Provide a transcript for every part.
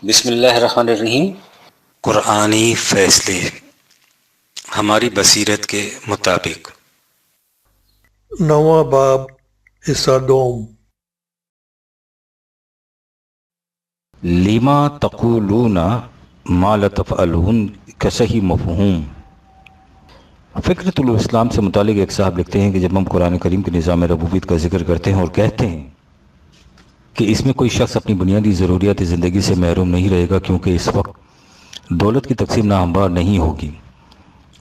بسم اللہ الرحمن الرحیم۔ قرآنی فیصلے ہماری بصیرت کے مطابق۔ نواں باب حصہ دوم۔ لما تقولون ما لا تفعلون کا صحیح مفہوم۔ فکرۃ الاسلام سے متعلق ایک صاحب لکھتے ہیں کہ جب ہم قرآن کریم کے نظام ربوبیت کا ذکر کرتے ہیں اور کہتے ہیں کہ اس میں کوئی شخص اپنی بنیادی ضروریات زندگی سے محروم نہیں رہے گا کیونکہ اس وقت دولت کی تقسیم ناہموار نہیں ہوگی،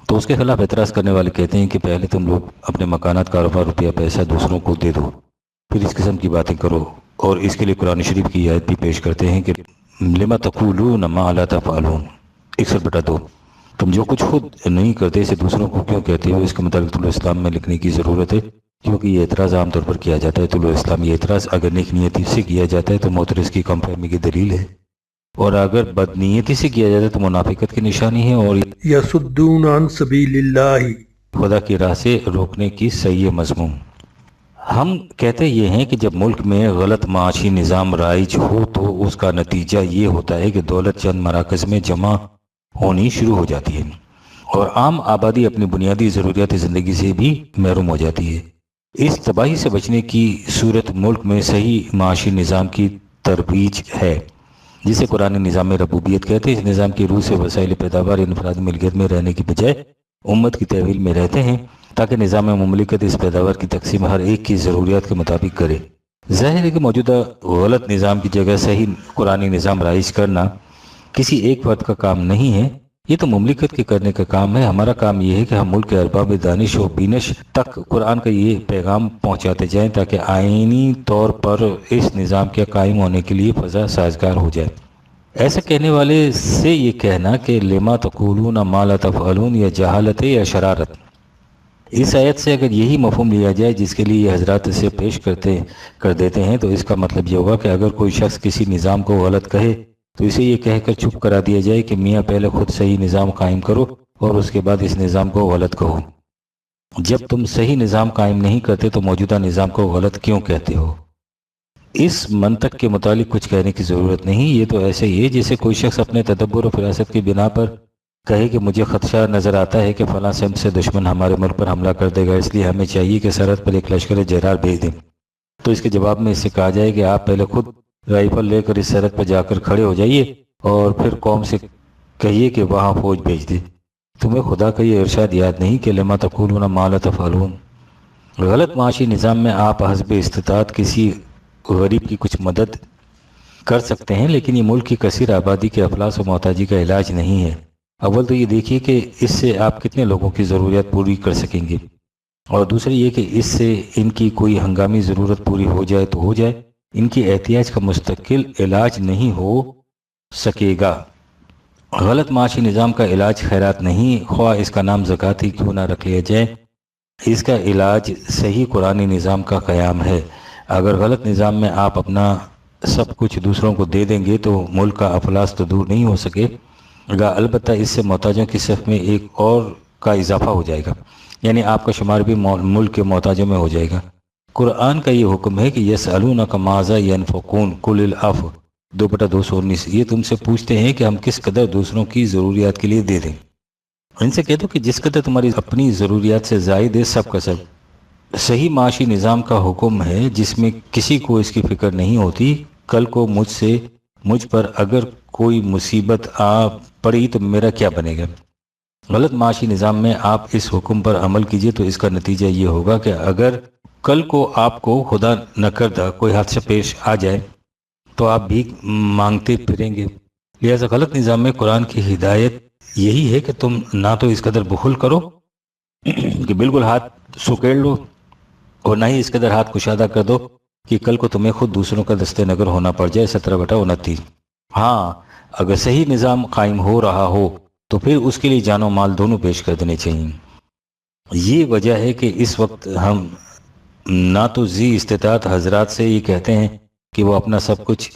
تو اس کے خلاف اعتراض کرنے والے کہتے ہیں کہ پہلے تم لوگ اپنے مکانات، کاروبار، روپیہ پیسہ دوسروں کو دے دو، پھر اس قسم کی باتیں کرو، اور اس کے لیے قرآن شریف کی آیت بھی پیش کرتے ہیں کہ لما تقولون ما لا تفعلون 61/2، تم جو کچھ خود نہیں کرتے اسے دوسروں کو کیوں کہتے ہو۔ اس کے مطابق طلوع اسلام میں لکھنے کی ضرورت ہے، کیونکہ یہ اعتراض عام طور پر کیا جاتا ہے۔ طلوع اسلام یہ اعتراض اگر نیک نیتی سے کیا جاتا ہے تو معترض کی کم فہمی کی دلیل ہے، اور اگر بد نیتی سے کیا جاتا ہے تو منافقت کی نشانی ہے اور یصدون عن سبیل اللہ، خدا کی راہ سے روکنے کی صحیح مضمون۔ ہم کہتے یہ ہیں کہ جب ملک میں غلط معاشی نظام رائج ہو تو اس کا نتیجہ یہ ہوتا ہے کہ دولت چند مراکز میں جمع ہونی شروع ہو جاتی ہے اور عام آبادی اپنی بنیادی ضروریات زندگی سے بھی محروم ہو جاتی ہے۔ اس تباہی سے بچنے کی صورت ملک میں صحیح معاشی نظام کی ترویج ہے، جسے قرآن نظام ربوبیت کہتے ہیں۔ اس نظام کی روح سے وسائل پیداوار انفرادی ملکیت میں رہنے کی بجائے امت کی تحویل میں رہتے ہیں، تاکہ نظام مملکت اس پیداوار کی تقسیم ہر ایک کی ضروریات کے مطابق کرے۔ ظاہر ہے کہ موجودہ غلط نظام کی جگہ صحیح قرآنی نظام رائج کرنا کسی ایک فرد کا کام نہیں ہے، یہ تو مملکت کے کرنے کا کام ہے۔ ہمارا کام یہ ہے کہ ہم ملک کے ارباب دانش و بینش تک قرآن کا یہ پیغام پہنچاتے جائیں تاکہ آئینی طور پر اس نظام کے قائم ہونے کے لیے فضا سازگار ہو جائے۔ ایسا کہنے والے سے یہ کہنا کہ لما تقولون ما لا تفعلون یا جہالت یا شرارت۔ اس آیت سے اگر یہی مفہوم لیا جائے جس کے لیے یہ حضرات اسے پیش کر دیتے ہیں، تو اس کا مطلب یہ ہوگا کہ اگر کوئی شخص کسی نظام کو غلط کہے تو اسے یہ کہہ کر چپ کرا دیا جائے کہ میاں پہلے خود صحیح نظام قائم کرو اور اس کے بعد اس نظام کو غلط کہو۔ جب تم صحیح نظام قائم نہیں کرتے تو موجودہ نظام کو غلط کیوں کہتے ہو؟ اس منطق کے متعلق کچھ کہنے کی ضرورت نہیں۔ یہ تو ایسے ہی ہے جیسے کوئی شخص اپنے تدبر و فراست کی بنا پر کہے کہ مجھے خدشہ نظر آتا ہے کہ فلاں سمت سے دشمن ہمارے ملک پر حملہ کر دے گا، اس لیے ہمیں چاہیے کہ سرحد پر ایک لشکر جرار بھیج دیں۔ تو اس کے جواب میں اس سے کہا جائے کہ آپ پہلے خود رائفل لے کر اس سرحد پر جا کر کھڑے ہو جائیے اور پھر قوم سے کہیے کہ وہاں فوج بھیج دے۔ تمہیں خدا کا یہ ارشاد یاد نہیں کہ لما تقولون ما لا تفعلون؟ غلط معاشی نظام میں آپ حسب استطاعت کسی غریب کی کچھ مدد کر سکتے ہیں، لیکن یہ ملک کی کثیر آبادی کے افلاس و محتاجی کا علاج نہیں ہے۔ اول تو یہ دیکھیے کہ اس سے آپ کتنے لوگوں کی ضروریات پوری کر سکیں گے، اور دوسرے یہ کہ اس سے ان کی کوئی ہنگامی ضرورت پوری ہو جائے تو ہو جائے، ان کی احتیاج کا مستقل علاج نہیں ہو سکے گا۔ غلط معاشی نظام کا علاج خیرات نہیں، خواہ اس کا نام زکوٰۃ ہی کیوں نہ رکھ لیا جائے، اس کا علاج صحیح قرآنی نظام کا قیام ہے۔ اگر غلط نظام میں آپ اپنا سب کچھ دوسروں کو دے دیں گے تو ملک کا افلاس تو دور نہیں ہو سکے گا، البتہ اس سے محتاجوں کی صف میں ایک اور کا اضافہ ہو جائے گا، یعنی آپ کا شمار بھی ملک کے محتاجوں میں ہو جائے گا۔ قرآن کا یہ حکم ہے کہ یسألونک ماذا ینفقون قل العفو 2/219، یہ تم سے پوچھتے ہیں کہ ہم کس قدر دوسروں کی ضروریات کے لیے دے دیں۔ ان سے کہہ دو کہ جس قدر تمہاری اپنی ضروریات سے زائد ہے سب کا سب۔ صحیح معاشی نظام کا حکم ہے جس میں کسی کو اس کی فکر نہیں ہوتی کل کو مجھ پر اگر کوئی مصیبت آ پڑی تو میرا کیا بنے گا۔ غلط معاشی نظام میں آپ اس حکم پر عمل کیجئے تو اس کا نتیجہ یہ ہوگا کہ اگر کل کو آپ کو خدا نہ کردہ کوئی حادثہ پیش آ جائے تو آپ بھی مانگتے پھریں گے۔ لہذا غلط نظام میں قرآن کی ہدایت یہی ہے کہ تم نہ تو اس قدر بخل کرو کہ بالکل ہاتھ سکیڑ لو، اور نہ ہی اس قدر ہاتھ کشادہ کر دو کہ کل کو تمہیں خود دوسروں کا دست نگر ہونا پڑ جائے۔ 17/29۔ ہاں، اگر صحیح نظام قائم ہو رہا ہو تو پھر اس کے لیے جان و مال دونوں پیش کر دینے چاہیے۔ یہ وجہ ہے کہ اس وقت ہم نہ تو ذی استطاعت حضرات سے یہ کہتے ہیں کہ وہ اپنا سب کچھ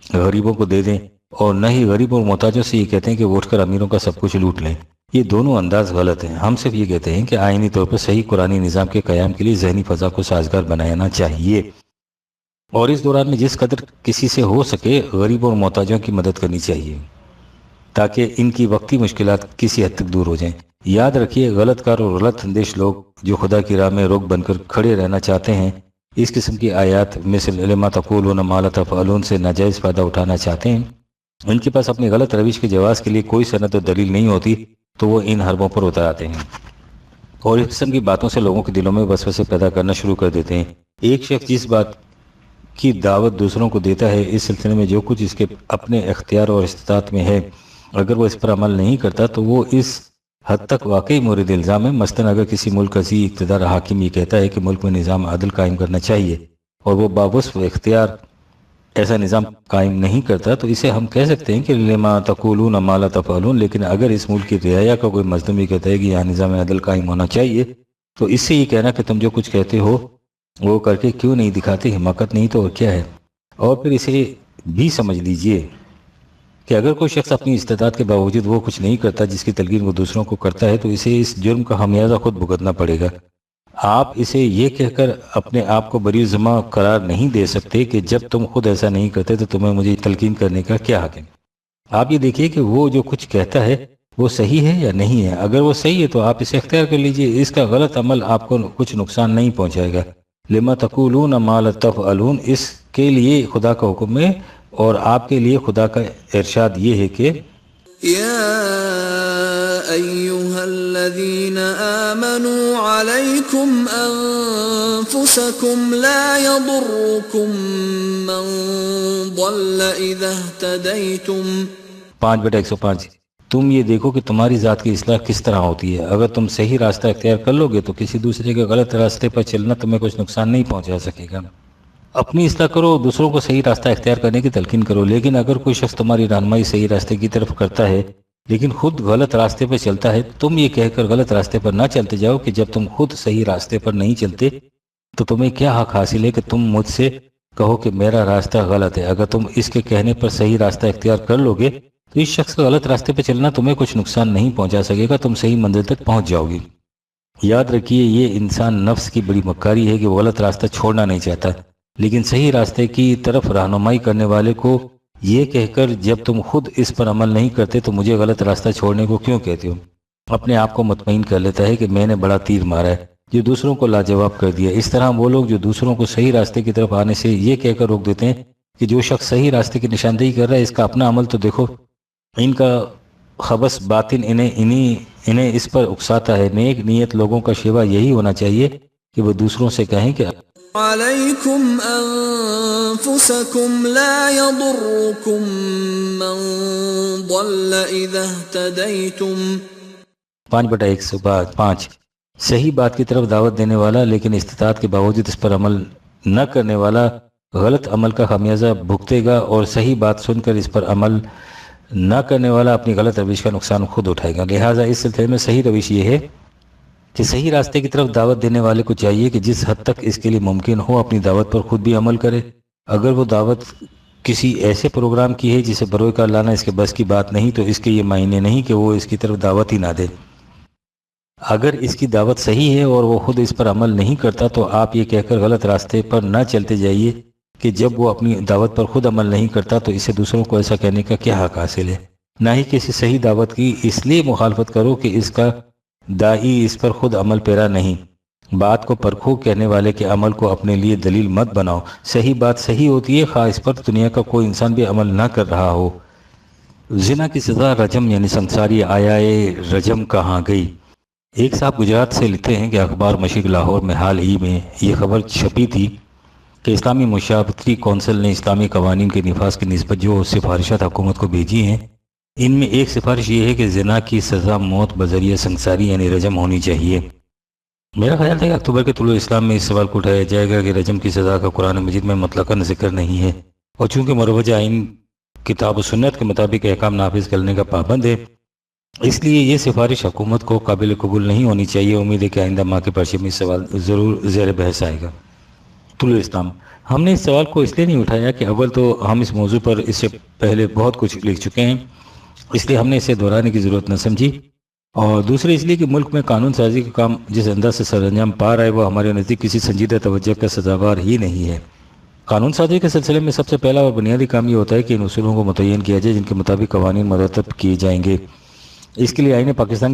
غریبوں کو دے دیں، اور نہ ہی غریب اور محتاجوں سے یہ کہتے ہیں کہ وہ اٹھ کر امیروں کا سب کچھ لوٹ لیں۔ یہ دونوں انداز غلط ہیں۔ ہم صرف یہ کہتے ہیں کہ آئینی طور پر صحیح قرآنی نظام کے قیام کے لیے ذہنی فضا کو سازگار بنانا چاہیے۔ اور اس دوران میں جس قدر کسی سے ہو سکے غریبوں اور محتاجوں کی مدد کرنی چاہیے تاکہ ان کی وقتی مشکلات کسی حد تک دور ہو جائیں۔ یاد رکھیے، غلط کار اور غلط اندیش لوگ جو خدا کی راہ میں روک بن کر کھڑے رہنا چاہتے ہیں، اس قسم کی آیات مثل لما تقولون ما لا تفعلون سے ناجائز فائدہ اٹھانا چاہتے ہیں، ان کے پاس اپنی غلط روش کے جواز کے لیے کوئی سند و دلیل نہیں ہوتی تو وہ ان حربوں پر اتر آتے ہیں اور اس قسم کی باتوں سے لوگوں کے دلوں میں وسوسے پیدا کرنا شروع کر دیتے ہیں۔ ایک شخص جس بات کی دعوت دوسروں کو دیتا ہے، اس سلسلے میں جو کچھ اس کے اپنے اختیار اور استطاعت میں ہے، اگر وہ اس پر عمل نہیں کرتا تو وہ اس حد تک واقعی مورد الزام ہے۔ مثلاً اگر کسی ملک کا ذی اقتدار حاکم یہ کہتا ہے کہ ملک میں نظام عدل قائم کرنا چاہیے اور وہ باوصف اختیار ایسا نظام قائم نہیں کرتا تو اسے ہم کہہ سکتے ہیں کہ لما تقولون ما لا تفعلون، لیکن اگر اس ملک کی رعایا کا کوئی مظلوم یہ کہتا ہے کہ یہاں نظام عدل قائم ہونا چاہیے تو اس سے یہ کہنا کہ تم جو کچھ کہتے ہو وہ کر کے کیوں نہیں دکھاتے، حماقت نہیں تو اور کیا ہے؟ اور پھر اسے بھی سمجھ لیجئے کہ اگر کوئی شخص اپنی استطاعت کے باوجود وہ کچھ نہیں کرتا جس کی تلقین وہ دوسروں کو کرتا ہے تو اسے اس جرم کا خمیازہ خود بھگتنا پڑے گا۔ آپ اسے یہ کہہ کر اپنے آپ کو بری ذمہ قرار نہیں دے سکتے کہ جب تم خود ایسا نہیں کرتے تو تمہیں مجھے تلقین کرنے کا کیا حق ہے۔ آپ یہ دیکھیے کہ وہ جو کچھ کہتا ہے وہ صحیح ہے یا نہیں ہے۔ اگر وہ صحیح ہے تو آپ اسے اختیار کر لیجئے، اس کا غلط عمل آپ کو کچھ نقصان نہیں پہنچائے گا۔ لما تقولون ما لا تفعلون، اس کے لیے خدا کا حکم ہے اور آپ کے لیے خدا کا ارشاد یہ ہے کہ يا أيها الذين آمنوا عليكم أنفسكم لا يضركم من ضل إذا اهتديتم 5/105 تم یہ دیکھو کہ تمہاری ذات کی اصلاح کس طرح ہوتی ہے، اگر تم صحیح راستہ اختیار کر لو گے تو کسی دوسرے کے غلط راستے پر چلنا تمہیں کچھ نقصان نہیں پہنچا سکے گا۔ اپنی اصلاح کرو، دوسروں کو صحیح راستہ اختیار کرنے کی تلقین کرو، لیکن اگر کوئی شخص تمہاری رہنمائی صحیح راستے کی طرف کرتا ہے لیکن خود غلط راستے پر چلتا ہے، تم یہ کہہ کر غلط راستے پر نہ چلتے جاؤ کہ جب تم خود صحیح راستے پر نہیں چلتے تو تمہیں کیا حق حاصل ہے کہ تم مجھ سے کہو کہ میرا راستہ غلط ہے۔ اگر تم اس کے کہنے پر صحیح راستہ اختیار کر لو گے تو اس شخص کا غلط راستے پہ چلنا تمہیں کچھ نقصان نہیں پہنچا سکے گا، تم صحیح منزل تک پہنچ جاؤ گی۔ یاد رکھیے، یہ انسان نفس کی بڑی مکاری ہے کہ وہ غلط راستہ چھوڑنا نہیں چاہتا، لیکن صحیح راستے کی طرف رہنمائی کرنے والے کو یہ کہہ کر جب تم خود اس پر عمل نہیں کرتے تو مجھے غلط راستہ چھوڑنے کو کیوں کہتے ہو، اپنے آپ کو مطمئن کر لیتا ہے کہ میں نے بڑا تیر مارا ہے جو دوسروں کو لاجواب کر دیا۔ اس طرح وہ لوگ جو دوسروں کو صحیح راستے کی طرف آنے سے یہ کہہ کر روک دیتے ہیں کہ جو شخص صحیح راستے کی نشاندہی کر رہا ہے اس کا اپنا عمل تو دیکھو، ان کا خبث باطن انہیں اس پر اکساتا ہے۔ نیک نیت لوگوں کا شیوا یہی ہونا چاہیے کہ وہ دوسروں سے کہیں کہ عليكم أنفسكم لا يضركم من ضل إذا اهتديتم 5/105 صحیح بات کی طرف دعوت دینے والا لیکن استطاعت کے باوجود اس پر عمل نہ کرنے والا غلط عمل کا خمیازہ بھگتے گا، اور صحیح بات سن کر اس پر عمل نہ کرنے والا اپنی غلط روش کا نقصان خود اٹھائے گا۔ لہٰذا اس سلسلے میں صحیح روش یہ ہے کہ صحیح راستے کی طرف دعوت دینے والے کو چاہیے کہ جس حد تک اس کے لیے ممکن ہو اپنی دعوت پر خود بھی عمل کرے۔ اگر وہ دعوت کسی ایسے پروگرام کی ہے جسے بروئے کار لانا اس کے بس کی بات نہیں تو اس کے یہ معنی نہیں کہ وہ اس کی طرف دعوت ہی نہ دے۔ اگر اس کی دعوت صحیح ہے اور وہ خود اس پر عمل نہیں کرتا تو آپ یہ کہہ کر غلط راستے پر نہ چلتے جائیے کہ جب وہ اپنی دعوت پر خود عمل نہیں کرتا تو اسے دوسروں کو ایسا کہنے کا کیا حق حاصل ہے۔ نہ ہی کسی صحیح دعوت کی اس لیے مخالفت کرو کہ اس کا داعی اس پر خود عمل پیرا نہیں۔ بات کو پرکھو، کہنے والے کے عمل کو اپنے لیے دلیل مت بناؤ۔ صحیح بات صحیح ہوتی ہے خواہ اس پر دنیا کا کوئی انسان بھی عمل نہ کر رہا ہو۔ زنا کی سزا رجم یعنی سنساری آیائے رجم کہاں گئی؟ ایک صاحب گجرات سے لکھتے ہیں کہ اخبار مشرق لاہور میں حال ہی میں یہ خبر چھپی تھی کہ اسلامی مشاورتی کونسل نے اسلامی قوانین کے نفاذ کی نسبت جو سفارشات حکومت کو بھیجی ہیں ان میں ایک سفارش یہ ہے کہ زنا کی سزا موت بذریعہ سنساری یعنی رجم ہونی چاہیے۔ میرا خیال تھا کہ اکتوبر کے طلوع اسلام میں اس سوال کو اٹھایا جائے گا کہ رجم کی سزا کا قرآن مجید میں مطلقاً ذکر نہیں ہے، اور چونکہ مروجہ آئین کتاب و سنت کے مطابق احکام نافذ کرنے کا پابند ہے اس لیے یہ سفارش حکومت کو قابل قبول نہیں ہونی چاہیے۔ امید ہے کہ آئندہ ماہ کے پرچے میں اس سوال ضرور زیر بحث آئے گا۔ طلوع اسلام ہم نے اس سوال کو اس لیے نہیں اٹھایا کہ اول تو ہم اس موضوع پر اس سے پہلے بہت کچھ لکھ چکے ہیں، اس لیے ہم نے اسے دہرانے کی ضرورت نہ سمجھی، اور دوسرے اس لیے کہ ملک میں قانون سازی کا کام جس انداز سے سر انجام پا رہا ہے وہ ہمارے نزدیک کسی سنجیدہ توجہ کا سزاوار ہی نہیں ہے۔ قانون سازی کے سلسلے میں سب سے پہلا اور بنیادی کام یہ ہوتا ہے کہ ان اصولوں کو متعین کیا جائے جن کے مطابق قوانین مرتب کیے جائیں گے۔ اس کے لیے آئین پاکستان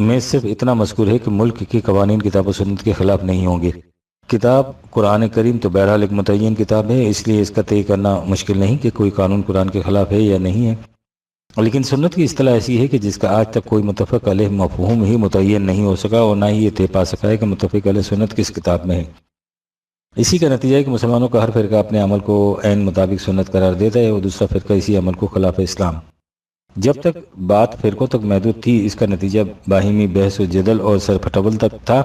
میں صرف اتنا مذکور ہے کہ ملک کے قوانین کتاب و سنت کے خلاف نہیں ہوں گے۔ کتاب قرآن کریم تو بہرحال ایک متعین کتاب ہے، اس لیے اس کا طے کرنا مشکل نہیں کہ کوئی قانون قرآن کے خلاف ہے یا نہیں ہے، لیکن سنت کی اصطلاح ایسی ہے کہ جس کا آج تک کوئی متفق علیہ مفہوم ہی متعین نہیں ہو سکا اور نہ ہی یہ طے پا سکا ہے کہ متفق علیہ سنت کس کتاب میں ہے۔ اسی کا نتیجہ ہے کہ مسلمانوں کا ہر فرقہ اپنے عمل کو عین مطابق سنت قرار دیتا ہے اور دوسرا فرقہ اسی عمل کو خلاف اسلام۔ جب تک بات فرقوں تک محدود تھی اس کا نتیجہ باہمی بحث و جدل اور سرپھٹول تک تھا،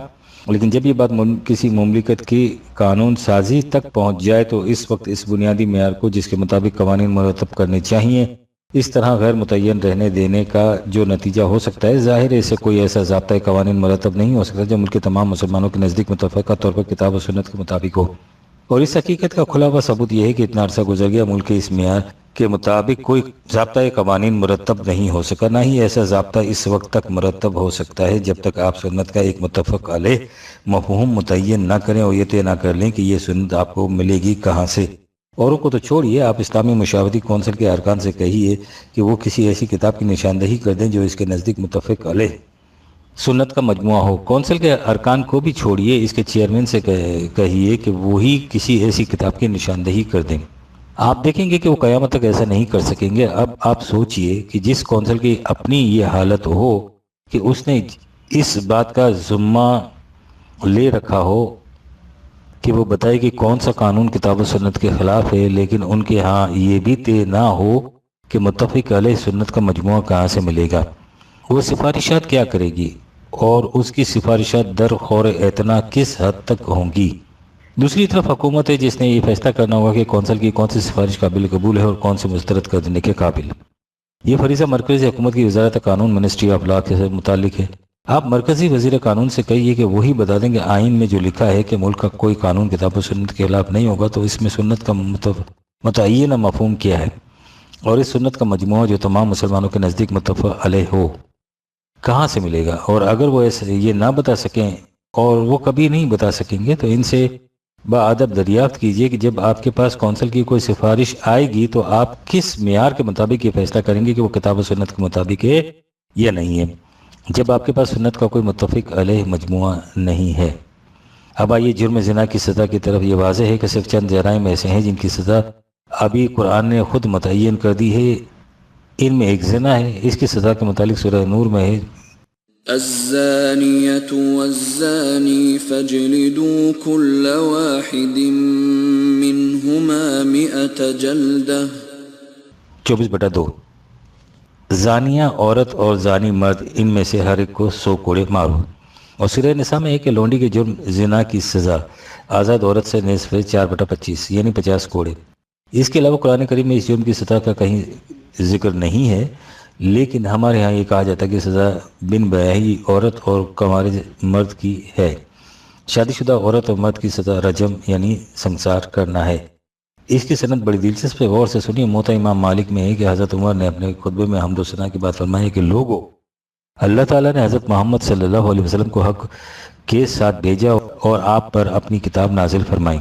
لیکن جب یہ بات کسی مملکت کی قانون سازی تک پہنچ جائے تو اس وقت اس بنیادی معیار کو جس کے مطابق قوانین مرتب کرنے چاہیے اس طرح غیر متعین رہنے دینے کا جو نتیجہ ہو سکتا ہے، ظاہر ہے اس سے کوئی ایسا ضابطۂ قوانین مرتب نہیں ہو سکتا جو ملک کے تمام مسلمانوں کے نزدیک متفقہ طور پر کتاب و سنت کے مطابق ہو۔ اور اس حقیقت کا کھلا ہوا ثبوت یہ ہے کہ اتنا عرصہ گزر گیا ملک کے اس معیار کے مطابق کوئی ضابطۂ قوانین مرتب نہیں ہو سکا، نہ ہی ایسا ضابطہ اس وقت تک مرتب ہو سکتا ہے جب تک آپ سنت کا ایک متفق علیہ مفہوم متعین نہ کریں اور یہ طے نہ کر لیں کہ یہ سنت آپ کو ملے گی کہاں سے۔ اوروں کو تو چھوڑیے، آپ اسلامی مشاورتی کونسل کے ارکان سے کہیے کہ وہ کسی ایسی کتاب کی نشاندہی کر دیں جو اس کے نزدیک متفق علیہ سنت کا مجموعہ ہو۔ کونسل کے ارکان کو بھی چھوڑیے، اس کے چیئرمین سے کہیے کہ وہی کسی ایسی کتاب کی نشاندہی کر دیں۔ آپ دیکھیں گے کہ وہ قیامت تک ایسا نہیں کر سکیں گے۔ اب آپ سوچئے کہ جس کونسل کی اپنی یہ حالت ہو کہ اس نے اس بات کا ذمہ لے رکھا ہو کہ وہ بتائے کہ کون سا قانون کتاب و سنت کے خلاف ہے، لیکن ان کے ہاں یہ بھی طے نہ ہو کہ متفق علیہ سنت کا مجموعہ کہاں سے ملے گا، وہ سفارشات کیا کرے گی اور اس کی سفارشات در خور اعتنا کس حد تک ہوں گی۔ دوسری طرف حکومت ہے جس نے یہ فیصلہ کرنا ہوگا کہ کونسل کی کون سی سفارش قابل قبول ہے اور کون سی مسترد کر دینے کے قابل۔ یہ فریضہ مرکزی حکومت کی وزارت قانون منسٹری آف لا کے متعلق ہے۔ آپ مرکزی وزیر قانون سے کہیے کہ وہی بتا دیں کہ آئین میں جو لکھا ہے کہ ملک کا کوئی قانون کتاب و سنت کے خلاف نہیں ہوگا تو اس میں سنت کا متعین مفہوم کیا ہے اور اس سنت کا مجموعہ جو تمام مسلمانوں کے نزدیک متفق علیہ ہو کہاں سے ملے گا۔ اور اگر وہ ایسے یہ نہ بتا سکیں اور وہ کبھی نہیں بتا سکیں گے تو ان سے باادب دریافت کیجئے کہ جب آپ کے پاس کونسل کی کوئی سفارش آئے گی تو آپ کس معیار کے مطابق یہ فیصلہ کریں گے کہ وہ کتاب و سنت کے مطابق ہے یا نہیں ہے، جب آپ کے پاس سنت کا کوئی متفق علیہ مجموعہ نہیں ہے۔ اب آئیے جرم زنا کی سزا کی طرف۔ یہ واضح ہے کہ صرف چند جرائم ایسے ہیں جن کی سزا ابھی قرآن نے خود متعین کر دی ہے، ان میں ایک زنا ہے۔ اس کی سزا کے متعلق سورہ نور میں ہے الزانية والزاني فاجلدوا كل واحد منهما 100 جلدة 24/2۔ زانیہ عورت اور زانی مرد ان میں سے ہر ایک کو 100 کوڑے مارو۔ اور سورہ نساء میں ہے کہ لونڈی کے جرم زنا کی سزا آزاد عورت سے نصف 4/25 یعنی 50 کوڑے۔ اس کے علاوہ قرآن کریم میں اس جرم کی سزا کا کہیں ذکر نہیں ہے، لیکن ہمارے ہاں یہ کہا جاتا ہے کہ سزا بن بیاہی عورت اور کنوارے مرد کی ہے۔ شادی شدہ عورت اور مرد کی سزا رجم یعنی سنسار کرنا ہے۔ اس کی سند بڑی دلچسپ ہے، غور سے سنیے۔ موطا امام مالک میں ہے کہ حضرت عمر نے اپنے خطبے میں حمد و ثنا کی بات فرمائی کہ لوگوں، اللہ تعالیٰ نے حضرت محمد صلی اللہ علیہ وسلم کو حق کے ساتھ بھیجا اور آپ پر اپنی کتاب نازل فرمائی۔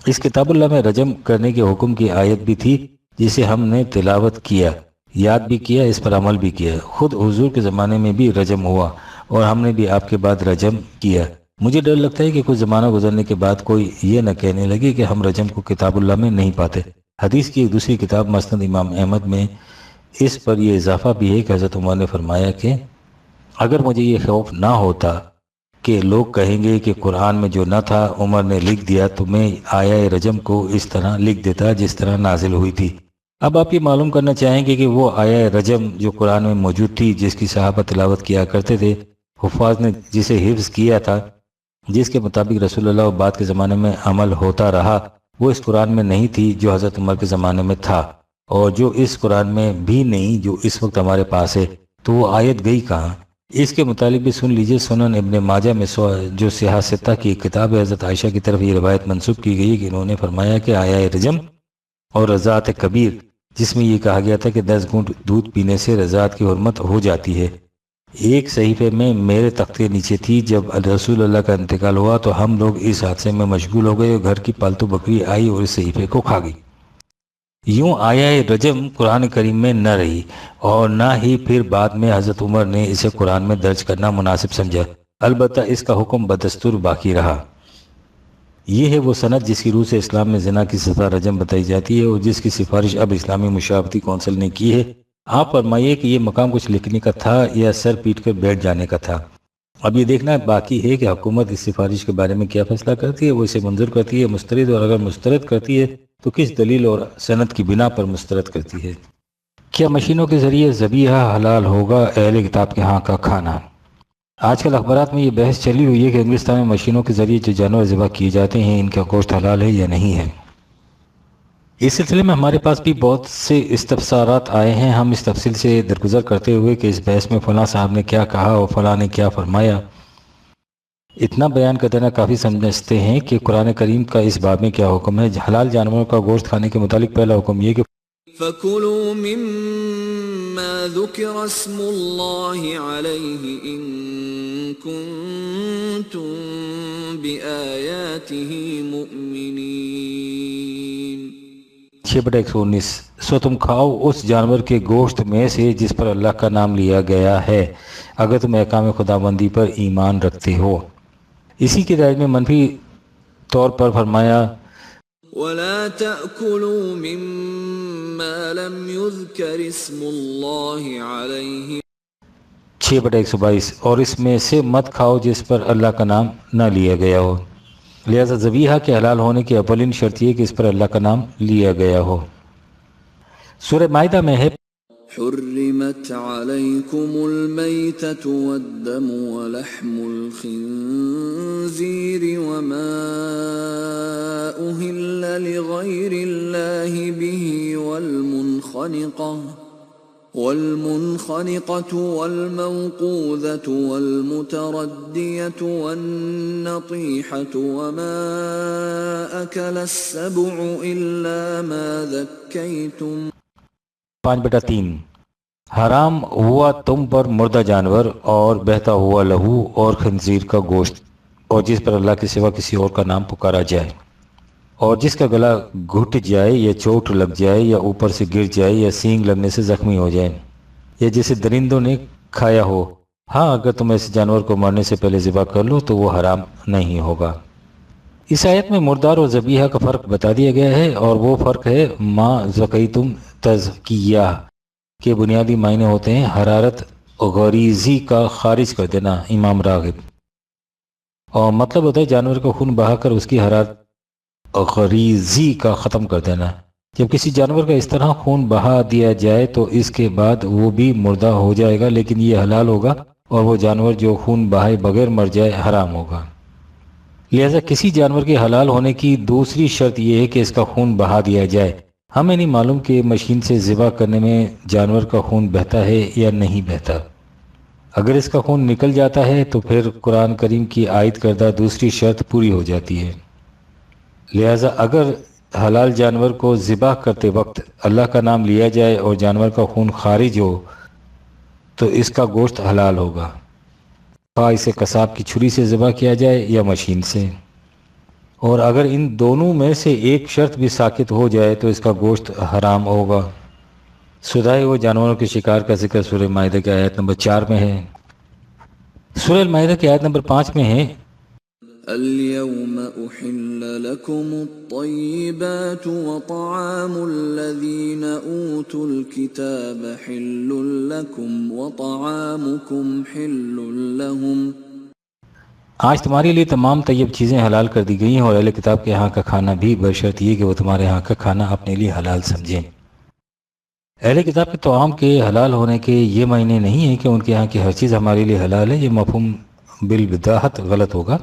اس کتاب اللہ میں رجم کرنے کے حکم کی آیت بھی تھی جسے ہم نے تلاوت کیا، یاد بھی کیا، اس پر عمل بھی کیا۔ خود حضور کے زمانے میں بھی رجم ہوا اور ہم نے بھی آپ کے بعد رجم کیا۔ مجھے ڈر لگتا ہے کہ کچھ زمانہ گزرنے کے بعد کوئی یہ نہ کہنے لگے کہ ہم رجم کو کتاب اللہ میں نہیں پاتے۔ حدیث کی ایک دوسری کتاب مسند امام احمد میں اس پر یہ اضافہ بھی ہے کہ حضرت عمر نے فرمایا کہ اگر مجھے یہ خوف نہ ہوتا کہ لوگ کہیں گے کہ قرآن میں جو نہ تھا عمر نے لکھ دیا تو میں آیہ رجم کو اس طرح لکھ دیتا جس طرح نازل ہوئی تھی۔ اب آپ یہ معلوم کرنا چاہیں گے کہ وہ آیہ رجم جو قرآن میں موجود تھی، جس کی صحابہ تلاوت کیا کرتے تھے، حفاظ نے جسے حفظ کیا تھا، جس کے مطابق رسول اللہ بعد کے زمانے میں عمل ہوتا رہا، وہ اس قرآن میں نہیں تھی جو حضرت عمر کے زمانے میں تھا، اور جو اس قرآن میں بھی نہیں جو اس وقت ہمارے پاس ہے، تو وہ آیت گئی کہاں؟ اس کے متعلق بھی سن لیجئے۔ سنن ابن ماجہ میں جو سیاہ ستہ کی ایک کتاب ہے، حضرت عائشہ کی طرف یہ روایت منسوب کی گئی کہ انہوں نے فرمایا کہ آیہ رجم اور رضاعت کبیر، جس میں یہ کہا گیا تھا کہ 10 گھونٹ دودھ پینے سے رضاعت کی حرمت ہو جاتی ہے، ایک صحیفے میں میرے تخت کے نیچے تھی۔ جب رسول اللہ کا انتقال ہوا تو ہم لوگ اس حادثے میں مشغول ہو گئے اور گھر کی پالتو بکری آئی اور اس صحیفے کو کھا گئی۔ یوں آیا رجم قرآن کریم میں نہ رہی، اور نہ ہی پھر بعد میں حضرت عمر نے اسے قرآن میں درج کرنا مناسب سمجھا۔ البتہ اس کا حکم بدستور باقی رہا۔ یہ ہے وہ سند جس کی روح سے اسلام میں زنا کی سزا رجم بتائی جاتی ہے اور جس کی سفارش اب اسلامی مشاورتی کونسل نے کی ہے۔ آپ فرمائیے کہ یہ مقام کچھ لکھنے کا تھا یا سر پیٹ کر بیٹھ جانے کا تھا۔ اب یہ دیکھنا باقی ہے کہ حکومت اس سفارش کے بارے میں کیا فیصلہ کرتی ہے۔ وہ اسے منظور کرتی ہے مسترد، اور اگر مسترد کرتی ہے تو کس دلیل اور سند کی بنا پر مسترد کرتی ہے؟ کیا مشینوں کے ذریعے ذبیحہ حلال ہوگا؟ اہل کتاب کے ہاں کا کھانا۔ آج کل اخبارات میں یہ بحث چلی ہوئی ہے کہ انگلستان میں مشینوں کے ذریعے جو جانور ذبح کیے جاتے ہیں ان کا گوشت حلال ہے یا نہیں ہے۔ اس سلسلے میں ہمارے پاس بھی بہت سے استفسارات آئے ہیں۔ ہم اس تفصیل سے درگزر کرتے ہوئے کہ اس بحث میں فلاں صاحب نے کیا کہا اور فلاں نے کیا فرمایا، اتنا بیان کر دینا کافی سمجھتے ہیں کہ قرآن کریم کا اس باب میں کیا حکم ہے۔ حلال جانوروں کا گوشت کھانے کے متعلق پہلا حکم یہ کہ فَكُلُوا مِمَّا ذُكِرَ اسْمُ اللَّهِ عَلَيْهِ إِن كُنتُم بِآيَاتِهِ مُؤْمِنِينَ۔ 6/119 سو تم کھاؤ اس جانور کے گوشت میں سے جس پر اللہ کا نام لیا گیا ہے، اگر تم احکام خداوندی پر ایمان رکھتے ہو۔ اسی کی رائے میں منفی طور پر فرمایا وَلَا تَأْكُلُوا مِمَّا لَمْ يُذْكَرِ اسْمُ اللَّهِ عَلَيْهِ 6/122 اور اس میں سے مت کھاؤ جس پر اللہ کا نام نہ لیا گیا ہو۔ لہذا ذبیحہ کے حلال ہونے کی اولین شرط یہ کہ اس پر اللہ کا نام لیا گیا ہو۔ سورہ مائدہ میں ہے حرمت عليكم الميتة والدم ولحم الخنزير وما أهل لغير الله به والمنخنقة والموقوذة والمتردية والنطيحة وما أكل السبع إلا ما ذكيتم 5/3 حرام ہوا تم پر مردہ جانور اور بہتا ہوا لہو اور خنزیر کا گوشت، اور جس پر اللہ کے سوا کسی اور کا نام پکارا جائے، اور جس کا گلا گھٹ جائے یا چوٹ لگ جائے یا اوپر سے گر جائے یا سینگ لگنے سے زخمی ہو جائے یا جسے درندوں نے کھایا ہو۔ ہاں اگر تم ایسے جانور کو مرنے سے پہلے ذبح کر لو تو وہ حرام نہیں ہوگا۔ اس آیت میں مردار اور ذبیحہ کا فرق بتا دیا گیا ہے، اور وہ فرق ہے ما زکیتم تزکیہ کے بنیادی معنی ہوتے ہیں حرارت غریزی کا خارج کر دینا، امام راغب، اور مطلب ہوتا ہے جانور کا خون بہا کر اس کی حرارت غریزی کا ختم کر دینا۔ جب کسی جانور کا اس طرح خون بہا دیا جائے تو اس کے بعد وہ بھی مردہ ہو جائے گا، لیکن یہ حلال ہوگا، اور وہ جانور جو خون بہائے بغیر مر جائے حرام ہوگا۔ لہذا کسی جانور کے حلال ہونے کی دوسری شرط یہ ہے کہ اس کا خون بہا دیا جائے۔ ہمیں نہیں معلوم کہ مشین سے ذبح کرنے میں جانور کا خون بہتا ہے یا نہیں بہتا۔ اگر اس کا خون نکل جاتا ہے تو پھر قرآن کریم کی عائد کردہ دوسری شرط پوری ہو جاتی ہے۔ لہذا اگر حلال جانور کو ذبح کرتے وقت اللہ کا نام لیا جائے اور جانور کا خون خارج ہو تو اس کا گوشت حلال ہوگا، خواہ اسے قصاب کی چھری سے ذبح کیا جائے یا مشین سے، اور اگر ان دونوں میں سے ایک شرط بھی ساقط ہو جائے تو اس کا گوشت حرام ہوگا۔ سدائے ہوئے جانوروں کے شکار کا ذکر سورہ مائدہ کی آیت نمبر 4 میں ہے۔ سورہ مائدہ کی آیت نمبر 5 میں ہے اليوم أحل لكم الطيبات وطعام الذين أوتوا الكتاب حل لكم وطعامكم حل لهم۔ آج تمہارے لیے تمام طیب چیزیں حلال کر دی گئی ہیں، اور اہل کتاب کے ہاں کا کھانا بھی بشرط یہ کہ وہ تمہارے ہاں کا کھانا اپنے لیے حلال سمجھیں۔ اہل کتاب کے طعام کے حلال ہونے کے یہ معنی نہیں ہے کہ ان کے ہاں کی ہر چیز ہمارے لیے حلال ہے۔ یہ مفہوم بالبداہت غلط ہوگا،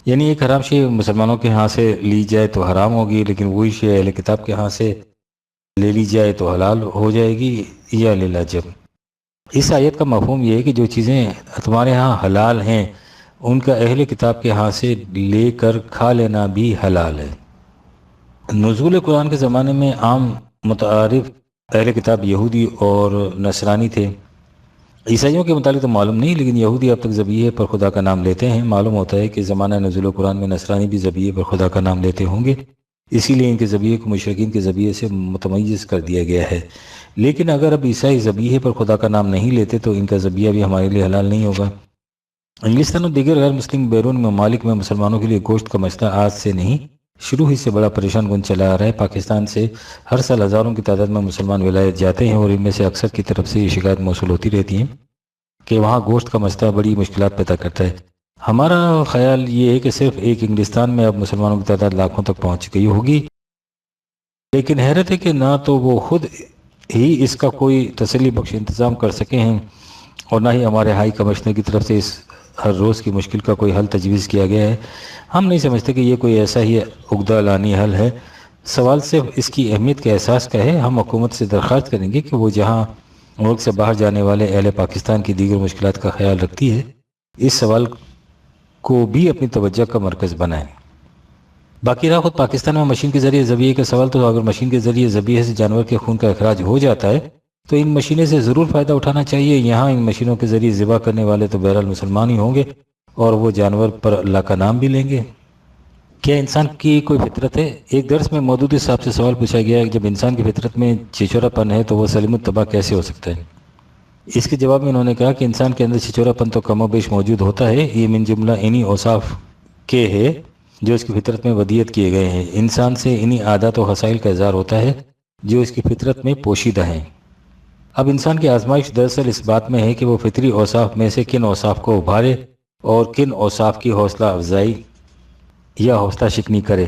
یعنی ایک حرام شے مسلمانوں کے ہاں سے لی جائے تو حرام ہوگی، لیکن وہی شے اہل کتاب کے ہاں سے لے لی جائے تو حلال ہو جائے گی، یا للعجب۔ اس آیت کا مفہوم یہ ہے کہ جو چیزیں تمہارے ہاں حلال ہیں ان کا اہل کتاب کے ہاں سے لے کر کھا لینا بھی حلال ہے۔ نزول قرآن کے زمانے میں عام متعارف اہل کتاب یہودی اور نصرانی تھے، عیسائیوں کے متعلق تو معلوم نہیں، لیکن یہودی اب تک ذبیحے پر خدا کا نام لیتے ہیں۔ معلوم ہوتا ہے کہ زمانہ نزول قرآن میں نصرانی بھی ذبیحے پر خدا کا نام لیتے ہوں گے، اسی لیے ان کے ذبیحے کو مشرکین کے ذبیحے سے متمیز کر دیا گیا ہے۔ لیکن اگر اب عیسائی ذبیحے پر خدا کا نام نہیں لیتے تو ان کا ذبیحہ بھی ہمارے لیے حلال نہیں ہوگا۔ انگلستان اور دیگر غیر مسلم بیرون ممالک میں مسلمانوں کے لیے گوشت کا مسئلہ آج سے نہیں، شروع ہی سے بڑا پریشان کن چلا آ رہا ہے۔ پاکستان سے ہر سال ہزاروں کی تعداد میں مسلمان ولایت جاتے ہیں اور ان میں سے اکثر کی طرف سے یہ شکایت موصول ہوتی رہتی ہیں کہ وہاں گوشت کا مسئلہ بڑی مشکلات پیدا کرتا ہے۔ ہمارا خیال یہ ہے کہ صرف ایک انگلستان میں اب مسلمانوں کی تعداد لاکھوں تک پہنچ گئی ہوگی، لیکن حیرت ہے کہ نہ تو وہ خود ہی اس کا کوئی تسلی بخش انتظام کر سکے ہیں اور نہ ہی ہمارے ہائی کمشنر کی طرف سے اس ہر روز کی مشکل کا کوئی حل تجویز کیا گیا ہے۔ ہم نہیں سمجھتے کہ یہ کوئی ایسا ہی عقدہ لانی حل ہے، سوال صرف اس کی اہمیت کے احساس کا ہے۔ ہم حکومت سے درخواست کریں گے کہ وہ جہاں ملک سے باہر جانے والے اہل پاکستان کی دیگر مشکلات کا خیال رکھتی ہے، اس سوال کو بھی اپنی توجہ کا مرکز بنائیں۔ باقی رہا خود پاکستان میں مشین کے ذریعے ذبیحے کا سوال، تو اگر مشین کے ذریعے ذبیحے سے جانور کے خون کا اخراج ہو جاتا ہے تو ان مشینیں سے ضرور فائدہ اٹھانا چاہیے۔ یہاں ان مشینوں کے ذریعے ذبح کرنے والے تو بہرحال مسلمان ہی ہوں گے اور وہ جانور پر اللہ کا نام بھی لیں گے۔ کیا انسان کی کوئی فطرت ہے؟ ایک درس میں مودودی صاحب سے سوال پوچھا گیا ہے کہ جب انسان کی فطرت میں چھچورا پن ہے تو وہ سلیم الطبع کیسے ہو سکتا ہے؟ اس کے جواب میں انہوں نے کہا کہ انسان کے اندر چھچورا پن تو کم و بیش موجود ہوتا ہے، یہ من جملہ انہی اوصاف کے ہے جو اس کی فطرت میں ودیت کیے گئے ہیں۔ انسان سے انہی عادات و خصائل کا اظہار ہوتا ہے جو اس کی فطرت میں پوشیدہ ہیں۔ اب انسان کی آزمائش دراصل اس بات میں ہے کہ وہ فطری اوصاف میں سے کن اوصاف کو ابھارے اور کن اوصاف کی حوصلہ افزائی یا حوصلہ شکنی کرے۔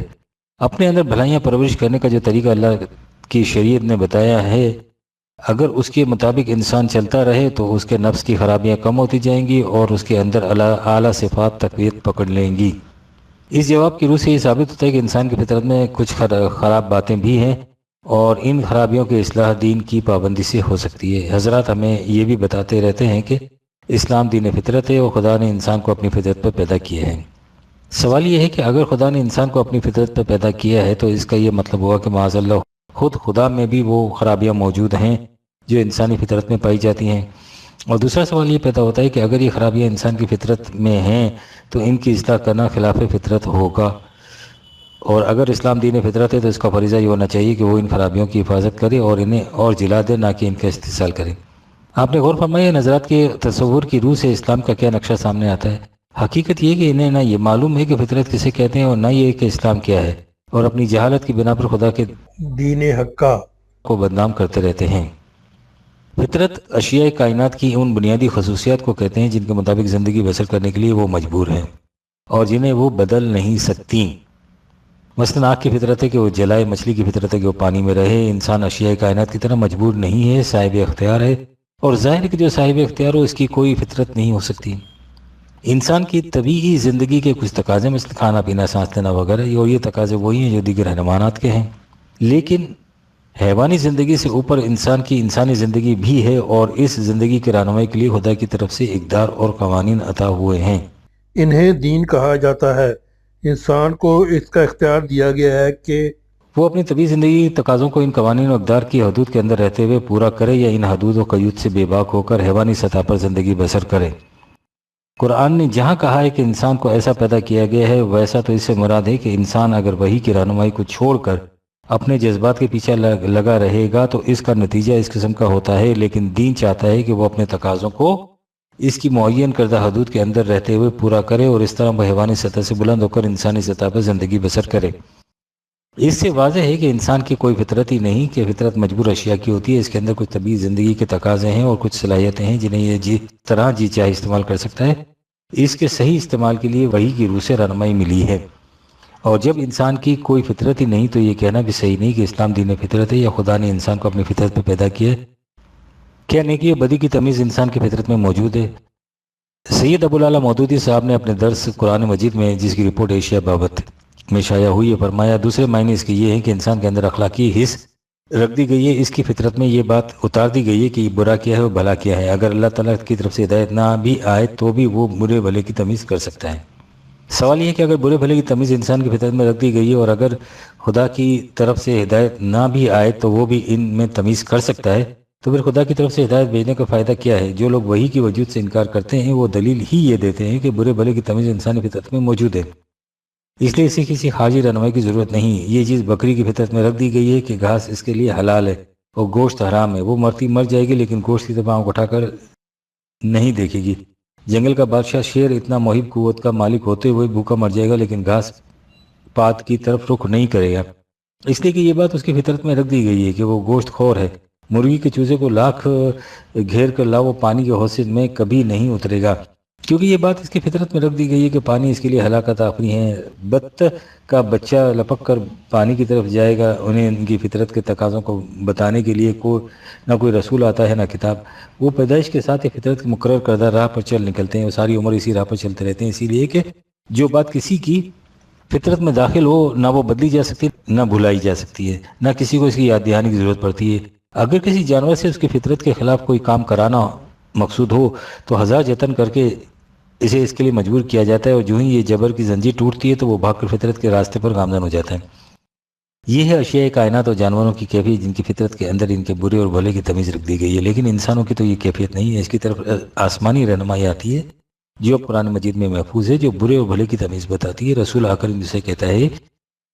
اپنے اندر بھلائیاں پرورش کرنے کا جو طریقہ اللہ کی شریعت نے بتایا ہے، اگر اس کے مطابق انسان چلتا رہے تو اس کے نفس کی خرابیاں کم ہوتی جائیں گی اور اس کے اندر اعلیٰ صفات تقویت پکڑ لیں گی۔ اس جواب کی روح سے یہ ثابت ہوتا ہے کہ انسان کی فطرت میں کچھ خراب باتیں بھی ہیں اور ان خرابیوں کی اصلاح دین کی پابندی سے ہو سکتی ہے۔ حضرات ہمیں یہ بھی بتاتے رہتے ہیں کہ اسلام دین فطرت ہے اور خدا نے انسان کو اپنی فطرت پر پیدا کیا ہے۔ سوال یہ ہے کہ اگر خدا نے انسان کو اپنی فطرت پر پیدا کیا ہے تو اس کا یہ مطلب ہوا کہ معاذ اللہ خود خدا میں بھی وہ خرابیاں موجود ہیں جو انسانی فطرت میں پائی جاتی ہیں؟ اور دوسرا سوال یہ پیدا ہوتا ہے کہ اگر یہ خرابیاں انسان کی فطرت میں ہیں تو ان کی اصلاح کرنا خلاف فطرت ہوگا، اور اگر اسلام دین فطرت ہے تو اس کا فریضہ یہ ہونا چاہیے کہ وہ ان خرابیوں کی حفاظت کرے اور انہیں اور جلا دے، نہ کہ ان کا استحصال کرے۔ آپ نے غور فرمایا نظرات کے تصور کی روح سے اسلام کا کیا نقشہ سامنے آتا ہے؟ حقیقت یہ کہ انہیں نہ یہ معلوم ہے کہ فطرت کسے کہتے ہیں اور نہ یہ کہ اسلام کیا ہے، اور اپنی جہالت کی بنا پر خدا کے دین حقہ کو بدنام کرتے رہتے ہیں۔ فطرت اشیاء کائنات کی ان بنیادی خصوصیات کو کہتے ہیں جن کے مطابق زندگی بسر کرنے کے لیے وہ مجبور ہیں اور جنہیں وہ بدل نہیں سکتی۔ مثلا آگ کی فطرت ہے کہ وہ جلائے، مچھلی کی فطرت ہے کہ وہ پانی میں رہے۔ انسان اشیاء کائنات کی طرح مجبور نہیں ہے، صاحب اختیار ہے، اور ظاہر ہے کہ جو صاحب اختیار ہو اس کی کوئی فطرت نہیں ہو سکتی۔ انسان کی طبیعی زندگی کے کچھ تقاضے مثل کھانا پینا، سانس لینا وغیرہ، اور یہ تقاضے وہی ہیں جو دیگر حیوانات کے ہیں، لیکن حیوانی زندگی سے اوپر انسان کی انسانی زندگی بھی ہے، اور اس زندگی کے رہنمائی کے لیے خدا کی طرف سے اقدار اور قوانین عطا ہوئے ہیں۔ انہیں دین کہا جاتا ہے۔ انسان کو اس کا اختیار دیا گیا ہے کہ وہ اپنی طبیعی زندگی تقاضوں کو ان قوانین و اقدار کی حدود کے اندر رہتے ہوئے پورا کرے یا ان حدود و قیود سے بے باک ہو کر حیوانی سطح پر زندگی بسر کرے۔ قرآن نے جہاں کہا ہے کہ انسان کو ایسا پیدا کیا گیا ہے، ویسا تو اس سے مراد ہے کہ انسان اگر وحی کی رہنمائی کو چھوڑ کر اپنے جذبات کے پیچھے لگا رہے گا تو اس کا نتیجہ اس قسم کا ہوتا ہے، لیکن دین چاہتا ہے کہ وہ اپنے تقاضوں کو اس کی معین کردہ حدود کے اندر رہتے ہوئے پورا کرے اور اس طرح وہ حیوانی سطح سے بلند ہو کر انسانی سطح پر زندگی بسر کرے۔ اس سے واضح ہے کہ انسان کی کوئی فطرت ہی نہیں کہ فطرت مجبور اشیاء کی ہوتی ہے۔ اس کے اندر کچھ طبیعی زندگی کے تقاضے ہیں اور کچھ صلاحیتیں ہیں جنہیں یہ جس طرح جی چاہے استعمال کر سکتا ہے۔ اس کے صحیح استعمال کے لیے وحی کی روح سے رہنمائی ملی ہے، اور جب انسان کی کوئی فطرت ہی نہیں تو یہ کہنا بھی صحیح نہیں کہ اسلام دین فطرت ہے یا خدا نے انسان کو اپنی فطرت پہ پیدا کیا ہے۔ کیا نیکی اور بدی کی تمیز انسان کی فطرت میں موجود ہے؟ سید ابوالعلا مودودی صاحب نے اپنے درس قرآن مجید میں جس کی رپورٹ ایشیا بابت میں شائع ہوئی ہے فرمایا، دوسرے معنی اس کے یہ ہیں کہ انسان کے اندر اخلاقی حص رکھ دی گئی ہے، اس کی فطرت میں یہ بات اتار دی گئی ہے کہ برا کیا ہے اور بھلا کیا ہے۔ اگر اللہ تعالیٰ کی طرف سے ہدایت نہ بھی آئے تو بھی وہ برے بھلے کی تمیز کر سکتا ہے۔ سوال یہ ہے کہ اگر برے بھلے کی تمیز انسان کی فطرت میں رکھ دی گئی ہے اور اگر خدا کی طرف سے ہدایت نہ بھی آئے تو وہ بھی ان میں تمیز کر سکتا ہے، تو پھر خدا کی طرف سے ہدایت بھیجنے کا فائدہ کیا ہے؟ جو لوگ وحی کی وجود سے انکار کرتے ہیں وہ دلیل ہی یہ دیتے ہیں کہ برے بھلے کی تمیز انسانی فطرت میں موجود ہے، اس لیے اسے کسی خارجی رہنمائی کی ضرورت نہیں۔ یہ چیز بکری کی فطرت میں رکھ دی گئی ہے کہ گھاس اس کے لیے حلال ہے اور گوشت حرام ہے، وہ مرتی مر جائے گی لیکن گوشت کی طرف آنکھ اٹھا کر نہیں دیکھے گی۔ جنگل کا بادشاہ شیر اتنا محب قوت کا مالک ہوتے ہوئے بھوکا مر جائے گا لیکن گھاس پات کی طرف رخ نہیں کرے گا، اس لیے کہ یہ بات اس کی فطرت میں رکھ دی گئی ہے کہ وہ گوشت خور ہے۔ مرغی کے چوزے کو لاکھ گھیر کر لاؤ، وہ پانی کے حوض میں کبھی نہیں اترے گا، کیونکہ یہ بات اس کی فطرت میں رکھ دی گئی ہے کہ پانی اس کے لیے ہلاکت آفریں ہے۔ بطخ کا بچہ لپک کر پانی کی طرف جائے گا، انہیں ان کی فطرت کے تقاضوں کو بتانے کے لیے نہ کوئی رسول آتا ہے نہ کتاب۔ وہ پیدائش کے ساتھ یہ فطرت کے مقرر کردہ راہ پر چل نکلتے ہیں، وہ ساری عمر اسی راہ پر چلتے رہتے ہیں، اسی لیے کہ جو بات کسی کی فطرت میں داخل ہو نہ وہ بدلی جا سکتی نہ بھلائی جا سکتی ہے، نہ کسی کو اس کی یاد دہانی کی ضرورت پڑتی ہے۔ اگر کسی جانور سے اس کی فطرت کے خلاف کوئی کام کرانا مقصود ہو تو ہزار جتن کر کے اسے اس کے لیے مجبور کیا جاتا ہے، اور جو ہی یہ جبر کی زنجیر ٹوٹتی ہے تو وہ بھاگ کر فطرت کے راستے پر گامزن ہو جاتا ہے۔ یہ ہے اشیاء کائنات اور جانوروں کی کیفیت جن کی فطرت کے اندر ان کے برے اور بھلے کی تمیز رکھ دی گئی ہے، لیکن انسانوں کی تو یہ کیفیت نہیں ہے۔ اس کی طرف آسمانی رہنمائی آتی ہے جو قرآن مجید میں محفوظ ہے، جو برے اور بھلے کی تمیز بتاتی ہے۔ رسول آکرم جسے کہتا ہے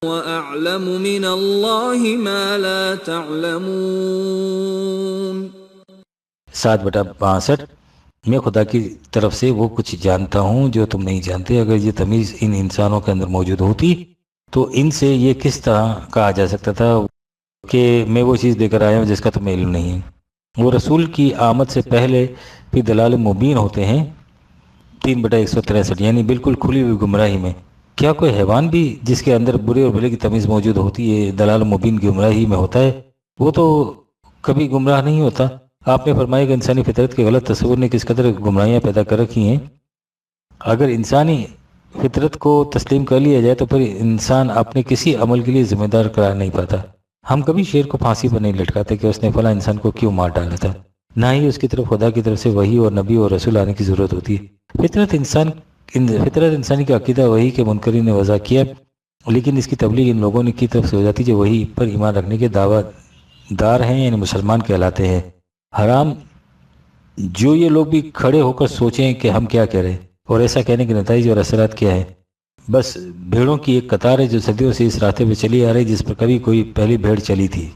وَأَعْلَمُ مِنَ اللَّهِ مَا لَا تَعْلَمُونَ 7/62 میں خدا کی طرف سے وہ کچھ جانتا ہوں جو تم نہیں جانتے۔ اگر یہ تمیز ان انسانوں کے اندر موجود ہوتی تو ان سے یہ کس طرح کہا جا سکتا تھا کہ میں وہ چیز دے کر آیا ہوں جس کا تمہیں علم نہیں ہے۔ وہ رسول کی آمد سے پہلے بھی دلال مبین ہوتے ہیں 3/163، یعنی بالکل کھلی ہوئی گمراہی میں۔ کیا کوئی حیوان بھی جس کے اندر برے اور بھلے کی تمیز موجود ہوتی ہے دلال مبین گمراہی میں ہوتا ہے؟ وہ تو کبھی گمراہ نہیں ہوتا۔ آپ نے فرمایا کہ انسانی فطرت کے غلط تصور نے کس قدر گمراہیاں پیدا کر رکھی ہیں۔ اگر انسانی فطرت کو تسلیم کر لیا جائے تو پھر انسان اپنے کسی عمل کے لیے ذمہ دار قرار نہیں پاتا۔ ہم کبھی شیر کو پھانسی پر نہیں لٹکاتے کہ اس نے فلاں انسان کو کیوں مار ڈالا تھا، نہ ہی اس کی طرف خدا کی طرف سے وحی اور نبی اور رسول آنے کی ضرورت ہوتی ہے۔ فطرت انسانی کا عقیدہ وحی کے منکرین نے وضع کیا، لیکن اس کی تبلیغ ان لوگوں کی طرف سے ہو جاتی جو وحی پر ایمان رکھنے کے دعویٰ دار ہیں، یعنی مسلمان کہلاتے ہیں۔ حرام جو یہ لوگ بھی کھڑے ہو کر سوچیں کہ ہم کیا کہہ رہے ہیں اور ایسا کہنے کے نتائج اور اثرات کیا ہیں۔ بس بھیڑوں کی ایک قطار ہے جو صدیوں سے اس راستے پہ چلی آ رہی جس پر کبھی کوئی پہلی بھیڑ چلی تھی۔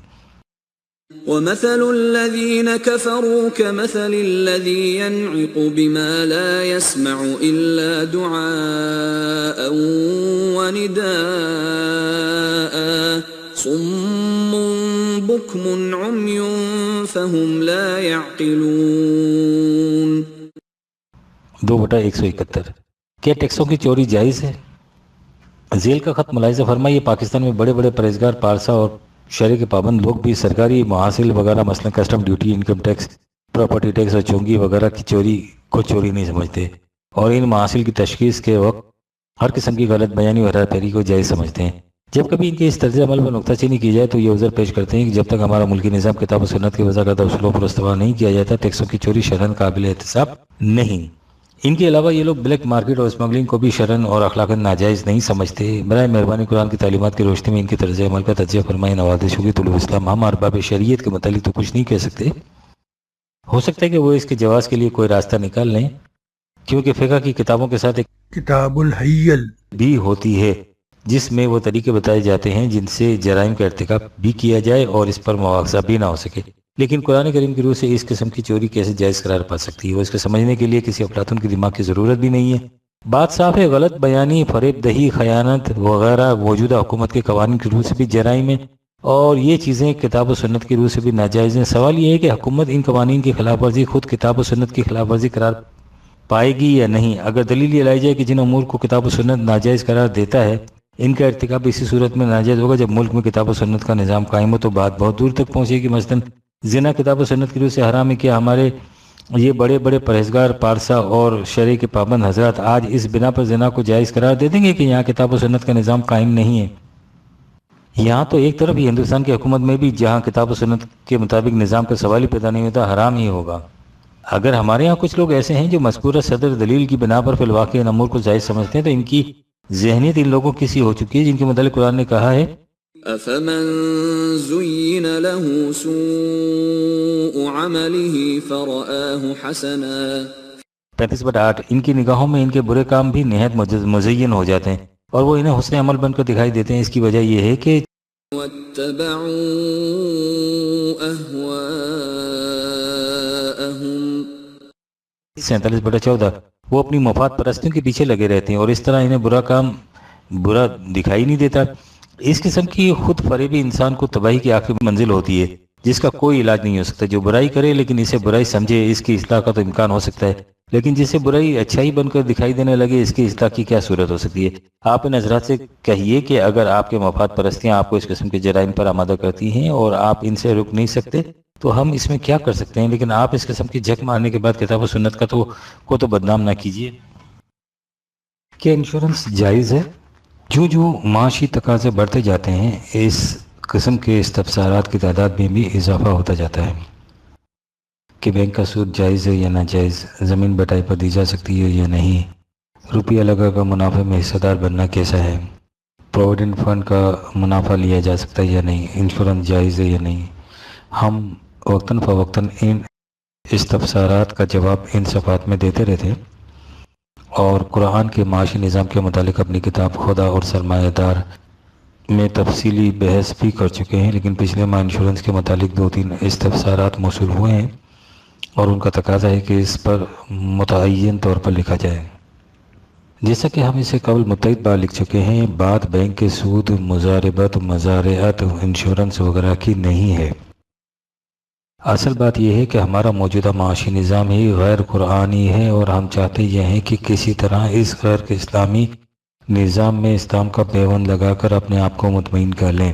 وَمَثَلُ الَّذِينَ كَفَرُوا كَمَثَلِ الَّذِي يَنْعِقُ بِمَا لَا يَسْمَعُ إِلَّا دُعَاءً وَنِدَاءً صُمٌّ بُكْمٌ عُمْيٌ فَهُمْ لَا يَعْقِلُونَ 2/171 کیا ٹیکسوں کی چوری جائز ہے؟ ذیل کا خط ملاحظہ فرمائیے پاکستان میں بڑے بڑے پرہیزگار پارسا اور شرع کے پابند لوگ بھی سرکاری محاصل وغیرہ مثلا custom duty, income tax, property tax اور چونگی وغیرہ کی چوری کو چوری نہیں سمجھتے، اور ان محاصل کی تشخیص کے وقت ہر قسم کی غلط بیانی اور ہیرا پھیری کو جائز سمجھتے ہیں۔ جب کبھی ان کے اس طرز عمل پر نکتہ چینی کی جائے تو یہ عذر پیش کرتے ہیں کہ جب تک ہمارا ملکی نظام کتاب و سنت کے وضع کردہ اصولوں پر استوار نہیں کیا جاتا ٹیکسوں کی چوری شرعاً قابل احتساب نہیں۔ ان کے علاوہ یہ لوگ بلیک مارکیٹ اور اسمگلنگ کو بھی شرعاً اور اخلاقاً ناجائز نہیں سمجھتے۔ برائے مہربانی قرآن کی تعلیمات کی روشنی میں ان کے طرز عمل کا تجزیہ فرمائیں۔ نوازش ہوگی طلوع اسلام۔ ہم ارباب شریعت کے متعلق تو کچھ نہیں کہہ سکتے، ہو سکتا ہے کہ وہ اس کے جواز کے لیے کوئی راستہ نکال لیں، کیونکہ فقہ کی کتابوں کے ساتھ ایک کتاب الحیل بھی ہوتی ہے جس میں وہ طریقے بتائے جاتے ہیں جن سے جرائم کا ارتکاب بھی کیا جائے اور اس پر مواخذہ بھی نہ ہو سکے۔ لیکن قرآن کریم کی روح سے اس قسم کی چوری کیسے جائز قرار پا سکتی ہے؟ وہ اس کو سمجھنے کے لیے کسی افلاطون کے دماغ کی ضرورت بھی نہیں ہے۔ بات صاف ہے، غلط بیانی، فریب دہی، خیانت وغیرہ موجودہ حکومت کے قوانین کی روح سے بھی جرائم ہیں، اور یہ چیزیں کتاب و سنت کی روح سے بھی ناجائز ہیں۔ سوال یہ ہے کہ حکومت ان قوانین کی خلاف ورزی خود کتاب و سنت کی خلاف ورزی قرار پائے گی یا نہیں؟ اگر دلیل یہ لائی جائے کہ جن امور کو کتاب و سنت ناجائز قرار دیتا ہے ان کا ارتکاب اسی صورت میں ناجائز ہوگا جب ملک میں کتاب و سنت کا نظام قائم ہو، تو بات بہت دور تک پہنچے گی۔ مثلاً زنا کتاب و سنت کی روح سے حرام ہے، کیا ہمارے یہ بڑے بڑے پرہیزگار پارسا اور شرع کے پابند حضرات آج اس بنا پر زنا کو جائز قرار دے دیں گے کہ یہاں کتاب و سنت کا نظام قائم نہیں ہے؟ یہاں تو ایک طرف ہی ہندوستان کی حکومت میں بھی جہاں کتاب و سنت کے مطابق نظام کا سوال ہی پیدا نہیں ہوتا، حرام ہی ہوگا۔ اگر ہمارے یہاں کچھ لوگ ایسے ہیں جو مذکورہ صدر دلیل کی بنا پر فی الواقع ان امور کو جائز سمجھتے ہیں تو ان کی ذہنیت ان لوگوں کی سی ہو چکی ہے جن کے متعلق قرآن نے کہا ہے أفمن زين له سوء عمله فرآه حسنا 35/8 ان کی نگاہوں میں ان کے برے کام بھی نہایت مزین ہو جاتے ہیں اور وہ انہیں حسن عمل بن کر دکھائی دیتے ہیں. اس کی وجہ یہ ہے کہ واتبعوا أهواءهم 47/14 وہ اپنی مفاد پرستیوں کے پیچھے لگے رہتے ہیں اور اس طرح انہیں برا کام برا دکھائی نہیں دیتا. اس قسم کی خود فریبی انسان کو تباہی کی آخری منزل ہوتی ہے جس کا کوئی علاج نہیں ہو سکتا. جو برائی کرے لیکن اسے برائی سمجھے اس کی اصلاح کا تو امکان ہو سکتا ہے، لیکن جسے برائی اچھائی بن کر دکھائی دینے لگے اس کی اصلاح کی کیا صورت ہو سکتی ہے؟ آپ ان حضرات سے کہیے کہ اگر آپ کے مفاد پرستیاں آپ کو اس قسم کے جرائم پر آمادہ کرتی ہیں اور آپ ان سے رک نہیں سکتے تو ہم اس میں کیا کر سکتے ہیں، لیکن آپ اس قسم کی جھک مارنے کے بعد کتاب و سنت کا کو تو بدنام نہ کیجیے. کیا انشورنس جائز ہے؟ جو معاشی تقاضے بڑھتے جاتے ہیں اس قسم کے استفسارات کی تعداد میں بھی اضافہ ہوتا جاتا ہے کہ بینک کا سود جائز ہے یا ناجائز، زمین بٹائی پر دی جا سکتی ہے یا نہیں، روپیہ لگا کر منافع میں حصہ دار بننا کیسا ہے، پروویڈنٹ فنڈ کا منافع لیا جا سکتا ہے یا نہیں، انشورنس جائز ہے یا نہیں. ہم وقتاً فوقتاً ان استفسارات کا جواب ان صفحات میں دیتے رہتے ہیں اور قرآن کے معاشی نظام کے متعلق اپنی کتاب خدا اور سرمایہ دار میں تفصیلی بحث بھی کر چکے ہیں. لیکن پچھلے ماہ انشورنس کے متعلق 2-3 استفسارات موصول ہوئے ہیں اور ان کا تقاضا ہے کہ اس پر متعین طور پر لکھا جائے. جیسا کہ ہم اسے قبل متعدد بار لکھ چکے ہیں، بات بینک کے سود، مضاربت، مزارعت، انشورنس وغیرہ کی نہیں ہے. اصل بات یہ ہے کہ ہمارا موجودہ معاشی نظام ہی غیر قرآنی ہے اور ہم چاہتے یہ ہیں کہ کسی طرح اس غیر اسلامی نظام میں اسلام کا پیوند لگا کر اپنے آپ کو مطمئن کر لیں.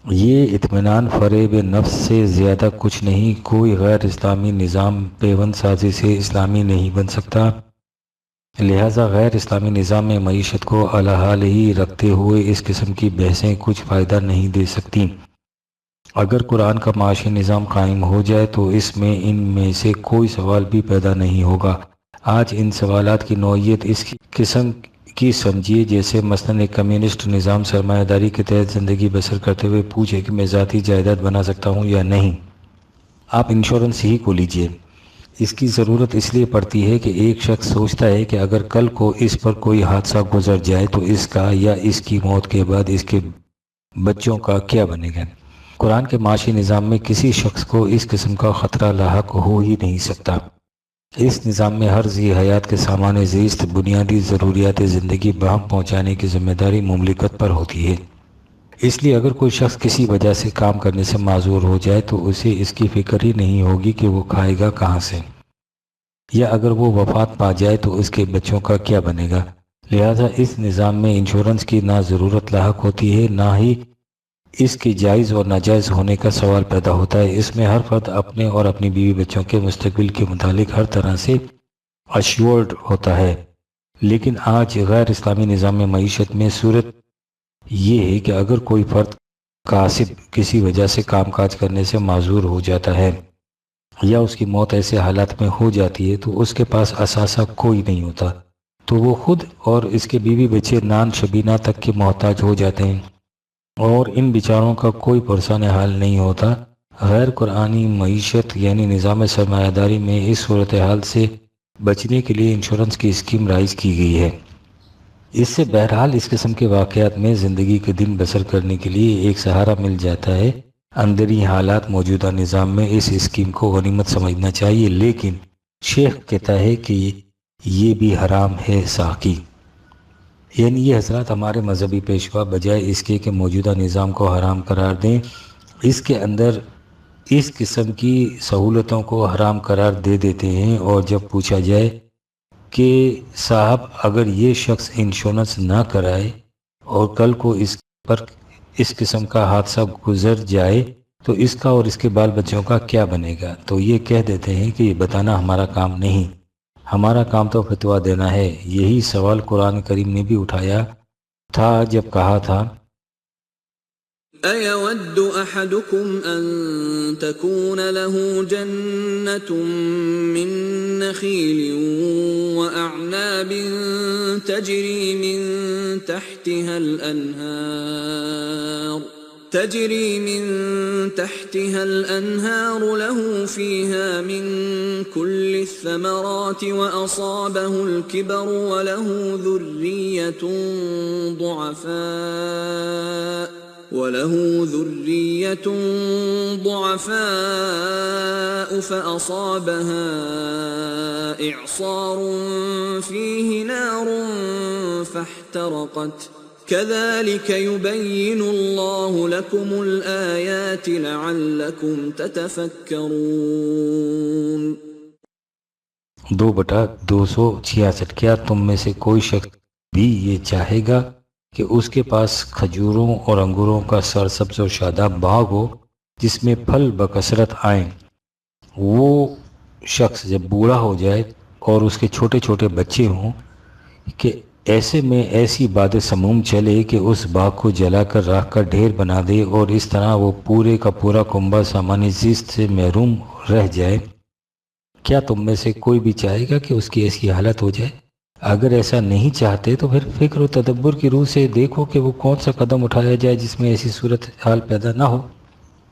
یہ اطمینان فریب نفس سے زیادہ کچھ نہیں. کوئی غیر اسلامی نظام پیوند سازی سے اسلامی نہیں بن سکتا، لہذا غیر اسلامی نظام میں معیشت کو اعلی حال ہی رکھتے ہوئے اس قسم کی بحثیں کچھ فائدہ نہیں دے سکتی. اگر قرآن کا معاشی نظام قائم ہو جائے تو اس میں ان میں سے کوئی سوال بھی پیدا نہیں ہوگا. آج ان سوالات کی نوعیت اس قسم کی سمجھیے جیسے مثلا ایک کمیونسٹ نظام سرمایہ داری کے تحت زندگی بسر کرتے ہوئے پوچھے کہ میں ذاتی جائیداد بنا سکتا ہوں یا نہیں. آپ انشورنس ہی کو لیجئے. اس کی ضرورت اس لیے پڑتی ہے کہ ایک شخص سوچتا ہے کہ اگر کل کو اس پر کوئی حادثہ گزر جائے تو اس کا یا اس کی موت کے بعد اس کے بچوں کا کیا بنے گا. قرآن کے معاشی نظام میں کسی شخص کو اس قسم کا خطرہ لاحق ہو ہی نہیں سکتا. اس نظام میں ہر ذی حیات کے سامان زیست بنیادی ضروریات زندگی باہم پہنچانے کی ذمہ داری مملکت پر ہوتی ہے. اس لیے اگر کوئی شخص کسی وجہ سے کام کرنے سے معذور ہو جائے تو اسے اس کی فکر ہی نہیں ہوگی کہ وہ کھائے گا کہاں سے، یا اگر وہ وفات پا جائے تو اس کے بچوں کا کیا بنے گا. لہذا اس نظام میں انشورنس کی نہ ضرورت لاحق ہوتی ہے نہ ہی اس کے جائز اور ناجائز ہونے کا سوال پیدا ہوتا ہے. اس میں ہر فرد اپنے اور اپنی بیوی بچوں کے مستقبل کے متعلق ہر طرح سے ایشورڈ ہوتا ہے. لیکن آج غیر اسلامی نظام میں معیشت میں صورت یہ ہے کہ اگر کوئی فرد کاسب کسی وجہ سے کام کاج کرنے سے معذور ہو جاتا ہے یا اس کی موت ایسے حالات میں ہو جاتی ہے تو اس کے پاس اثاثہ کوئی نہیں ہوتا، تو وہ خود اور اس کے بیوی بچے نان شبینہ تک کے محتاج ہو جاتے ہیں اور ان بیچاروں کا کوئی پرسان حال نہیں ہوتا. غیر قرآنی معیشت یعنی نظام سرمایہ داری میں اس صورتحال سے بچنے کے لیے انشورنس کی اسکیم رائج کی گئی ہے. اس سے بہرحال اس قسم کے واقعات میں زندگی کے دن بسر کرنے کے لیے ایک سہارا مل جاتا ہے. اندری حالات موجودہ نظام میں اس اسکیم کو غنیمت سمجھنا چاہیے، لیکن شیخ کہتا ہے کہ یہ بھی حرام ہے ساقی. یعنی یہ حضرات ہمارے مذہبی پیشوا بجائے اس کے کہ موجودہ نظام کو حرام قرار دیں، اس کے اندر اس قسم کی سہولتوں کو حرام قرار دے دیتے ہیں. اور جب پوچھا جائے کہ صاحب اگر یہ شخص انشورنس نہ کرائے اور کل کو اس پر اس قسم کا حادثہ گزر جائے تو اس کا اور اس کے بال بچوں کا کیا بنے گا، تو یہ کہہ دیتے ہیں کہ یہ بتانا ہمارا کام نہیں، ہمارا کام تو فتویٰ دینا ہے. یہی سوال قرآن کریم نے بھی اٹھایا تھا جب کہا تھا أَيَوَدُّ أَحَدُكُمْ أَن تَكُونَ لَهُ جَنَّةٌ مِّن نَّخِيلٍ وَأَعْنَابٍ تَجْرِي مِن تَحْتِهَا الْأَنْهَارُ لَهُ فِيهَا مِن كُلِّ الثَّمَرَاتِ وَأَصَابَهُ الْكِبَرُ وَلَهُ ذُرِّيَّةٌ ضُعَفَاءُ فَأَصَابَهَا إِعْصَارٌ فِيهِ نَارٌ فَاحْتَرَقَتْ كَذَلِكَ يُبَيِّنُ اللَّهُ لَكُمُ الْآيَاتِ لَعَلَّكُمْ تَتَفَكَّرُونَ 2/266 کیا تم میں سے کوئی شخص بھی یہ چاہے گا کہ اس کے پاس کھجوروں اور انگوروں کا سرسبز اور شاداب باغ ہو جس میں پھل بکثرت آئیں؟ وہ شخص جب بوڑھا ہو جائے اور اس کے چھوٹے چھوٹے بچے ہوں کہ ایسے میں ایسی باد سموم چلے کہ اس باغ کو جلا کر راکھ کا ڈھیر بنا دے اور اس طرح وہ پورے کا پورا کنبہ سامان زیست سے محروم رہ جائے؟ کیا تم میں سے کوئی بھی چاہے گا کہ اس کی ایسی حالت ہو جائے؟ اگر ایسا نہیں چاہتے تو پھر فکر و تدبر کی روح سے دیکھو کہ وہ کون سا قدم اٹھایا جائے جس میں ایسی صورت حال پیدا نہ ہو۔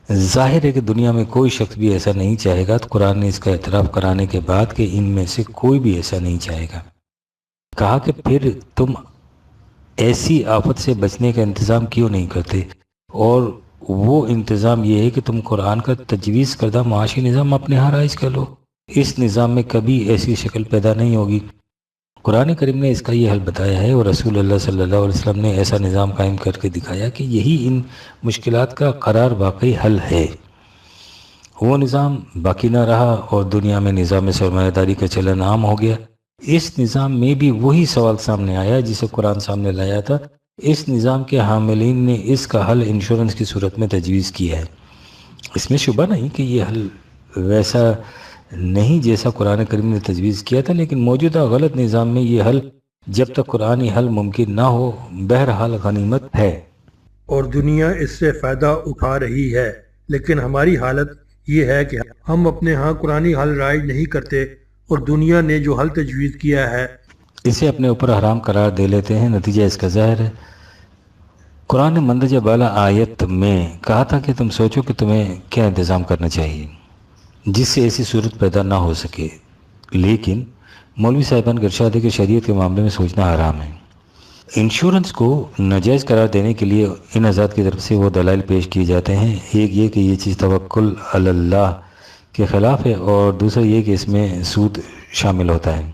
ظاہر ہے کہ دنیا میں کوئی شخص بھی ایسا نہیں چاہے گا، تو قرآن نے اس کا اعتراف کرانے کے بعد کہ ان میں سے کوئی بھی ایسا نہیں چاہے گا، کہا کہ پھر تم ایسی آفت سے بچنے کا انتظام کیوں نہیں کرتے؟ اور وہ انتظام یہ ہے کہ تم قرآن کا تجویز کردہ معاشی نظام اپنے ہاں رائج کر لو۔ اس نظام میں کبھی ایسی شکل پیدا نہیں ہوگی۔ قرآن کریم نے اس کا یہ حل بتایا ہے اور رسول اللہ صلی اللہ علیہ وسلم نے ایسا نظام قائم کر کے دکھایا کہ یہی ان مشکلات کا قرار واقعی حل ہے۔ وہ نظام باقی نہ رہا اور دنیا میں نظام سرمایہ داری کا چلن عام ہو گیا۔ اس نظام میں بھی وہی سوال سامنے آیا جسے قرآن سامنے لایا تھا۔ اس نظام کے حاملین نے اس کا حل انشورنس کی صورت میں تجویز کیا ہے۔ اس میں شبہ نہیں کہ یہ حل ویسا نہیں جیسا قرآن کریم نے تجویز کیا تھا، لیکن موجودہ غلط نظام میں یہ حل جب تک قرآنی حل ممکن نہ ہو بہرحال غنیمت ہے، اور دنیا اس سے فائدہ اٹھا رہی ہے۔ لیکن ہماری حالت یہ ہے کہ ہم اپنے ہاں قرآنی حل رائج نہیں کرتے اور دنیا نے جو حل تجویز کیا ہے اسے اپنے اوپر حرام قرار دے لیتے ہیں۔ نتیجہ اس کا ظاہر ہے۔ قرآن نے مندرجہ بالا آیت میں کہا تھا کہ تم سوچو کہ تمہیں کیا انتظام کرنا چاہیے جس سے ایسی صورت پیدا نہ ہو سکے، لیکن مولوی صاحبان کا ارشاد ہے کہ شریعت کے معاملے میں سوچنا حرام ہے۔ انشورنس کو ناجائز قرار دینے کے لیے ان حضرات کی طرف سے وہ دلائل پیش کیے جاتے ہیں، ایک یہ کہ یہ چیز توکل علی اللہ کے خلاف ہے، اور دوسرا یہ کہ اس میں سود شامل ہوتا ہے۔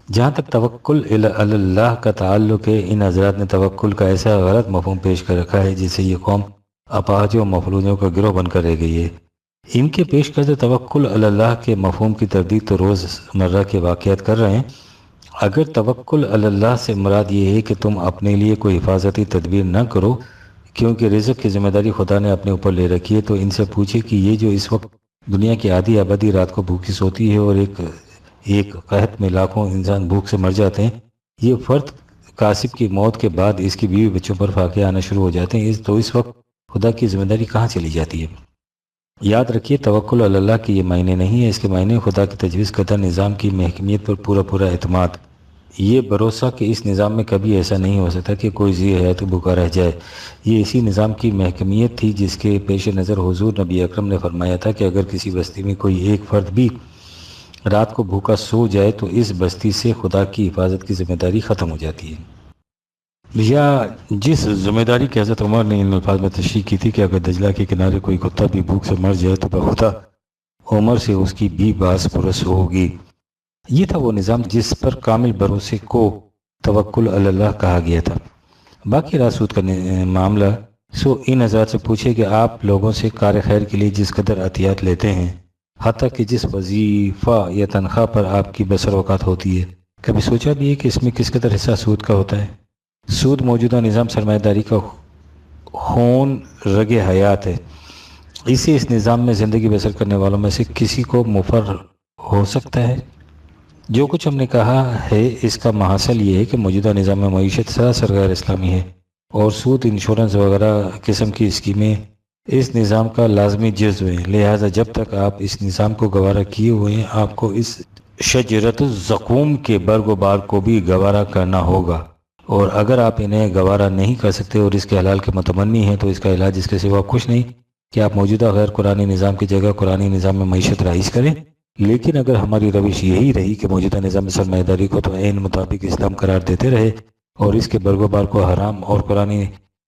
جہاں تک توکل علی اللہ کا تعلق ہے، ان حضرات نے توکل کا ایسا غلط مفہوم پیش کر رکھا ہے جس سے یہ قوم اپاہجوں و مفلوجوں کا گروہ بن کر رہ گئی ہے۔ ان کے پیش کردہ توکل علی اللہ کے مفہوم کی تردید تو روز مرہ کے واقعات کر رہے ہیں۔ اگر توکل علی اللہ سے مراد یہ ہے کہ تم اپنے لیے کوئی حفاظتی تدبیر نہ کرو کیونکہ رزق کی ذمہ داری خدا نے اپنے اوپر لے رکھی ہے، تو ان سے پوچھے کہ یہ جو اس وقت دنیا کی آدھی آبادی رات کو بھوکی سوتی ہے اور ایک قحط میں لاکھوں انسان بھوک سے مر جاتے ہیں، یہ فرد کاسب کی موت کے بعد اس کی بیوی بچوں پر فاقے آنا شروع ہو جاتے ہیں، تو اس وقت خدا کی ذمہ داری کہاں چلی جاتی ہے؟ یاد رکھیے توکل علی اللہ کے یہ معنی نہیں ہے، اس کے معنی خدا کی تجویز کردہ نظام کی محکمیت پر پورا اعتماد، یہ بھروسہ کہ اس نظام میں کبھی ایسا نہیں ہو سکتا کہ کوئی ذی حیات بھوکا رہ جائے۔ یہ اسی نظام کی محکمیت تھی جس کے پیش نظر حضور نبی اکرم نے فرمایا تھا کہ اگر کسی بستی میں کوئی ایک فرد بھی رات کو بھوکا سو جائے تو اس بستی سے خدا کی حفاظت کی ذمہ داری ختم ہو جاتی ہے۔ یا جس ذمہ داری کی حضرت عمر نے ان الفاظ میں تشریح کی تھی کہ اگر دجلہ کے کنارے کوئی کتا بھی بھوک سے مر جائے تو بخدا عمر سے اس کی بھی باس پرس ہوگی۔ یہ تھا وہ نظام جس پر کامل بھروسے کو توکل علی اللہ کہا گیا تھا۔ باقی راسود کا معاملہ ان حضرات سے پوچھے کہ آپ لوگوں سے کار خیر کے لیے جس قدر عطیات لیتے ہیں، حتیٰ کہ جس وظیفہ یا تنخواہ پر آپ کی بسر اوقات ہوتی ہے، کبھی سوچا بھی ہے کہ اس میں کس قدر حصہ سود کا ہوتا ہے؟ سود موجودہ نظام سرمایہ داری کا خون رگ حیات ہے، اسے اس نظام میں زندگی بسر کرنے والوں میں سے کسی کو مفر ہو سکتا ہے؟ جو کچھ ہم نے کہا ہے اس کا محاصل یہ ہے کہ موجودہ نظام میں معیشت سراسر غیر اسلامی ہے، اور سود انشورنس وغیرہ قسم کی اسکیمیں اس نظام کا لازمی جزو ہیں۔ لہٰذا جب تک آپ اس نظام کو گوارا کیے ہوئے ہیں، آپ کو اس شجرت الزقوم کے برگ و بار کو بھی گوارا کرنا ہوگا، اور اگر آپ انہیں گوارا نہیں کر سکتے اور اس کے حلال کے متمنی ہیں تو اس کا علاج اس کے سوا کچھ نہیں کہ آپ موجودہ غیر قرآنی نظام کی جگہ قرآنی نظام میں معیشت رائج کریں۔ لیکن اگر ہماری روش یہی رہی کہ موجودہ نظام سرمایہ داری کو تو عین مطابق اسلام قرار دیتے رہے اور اس کے برگ و بار کو حرام اور قرآنی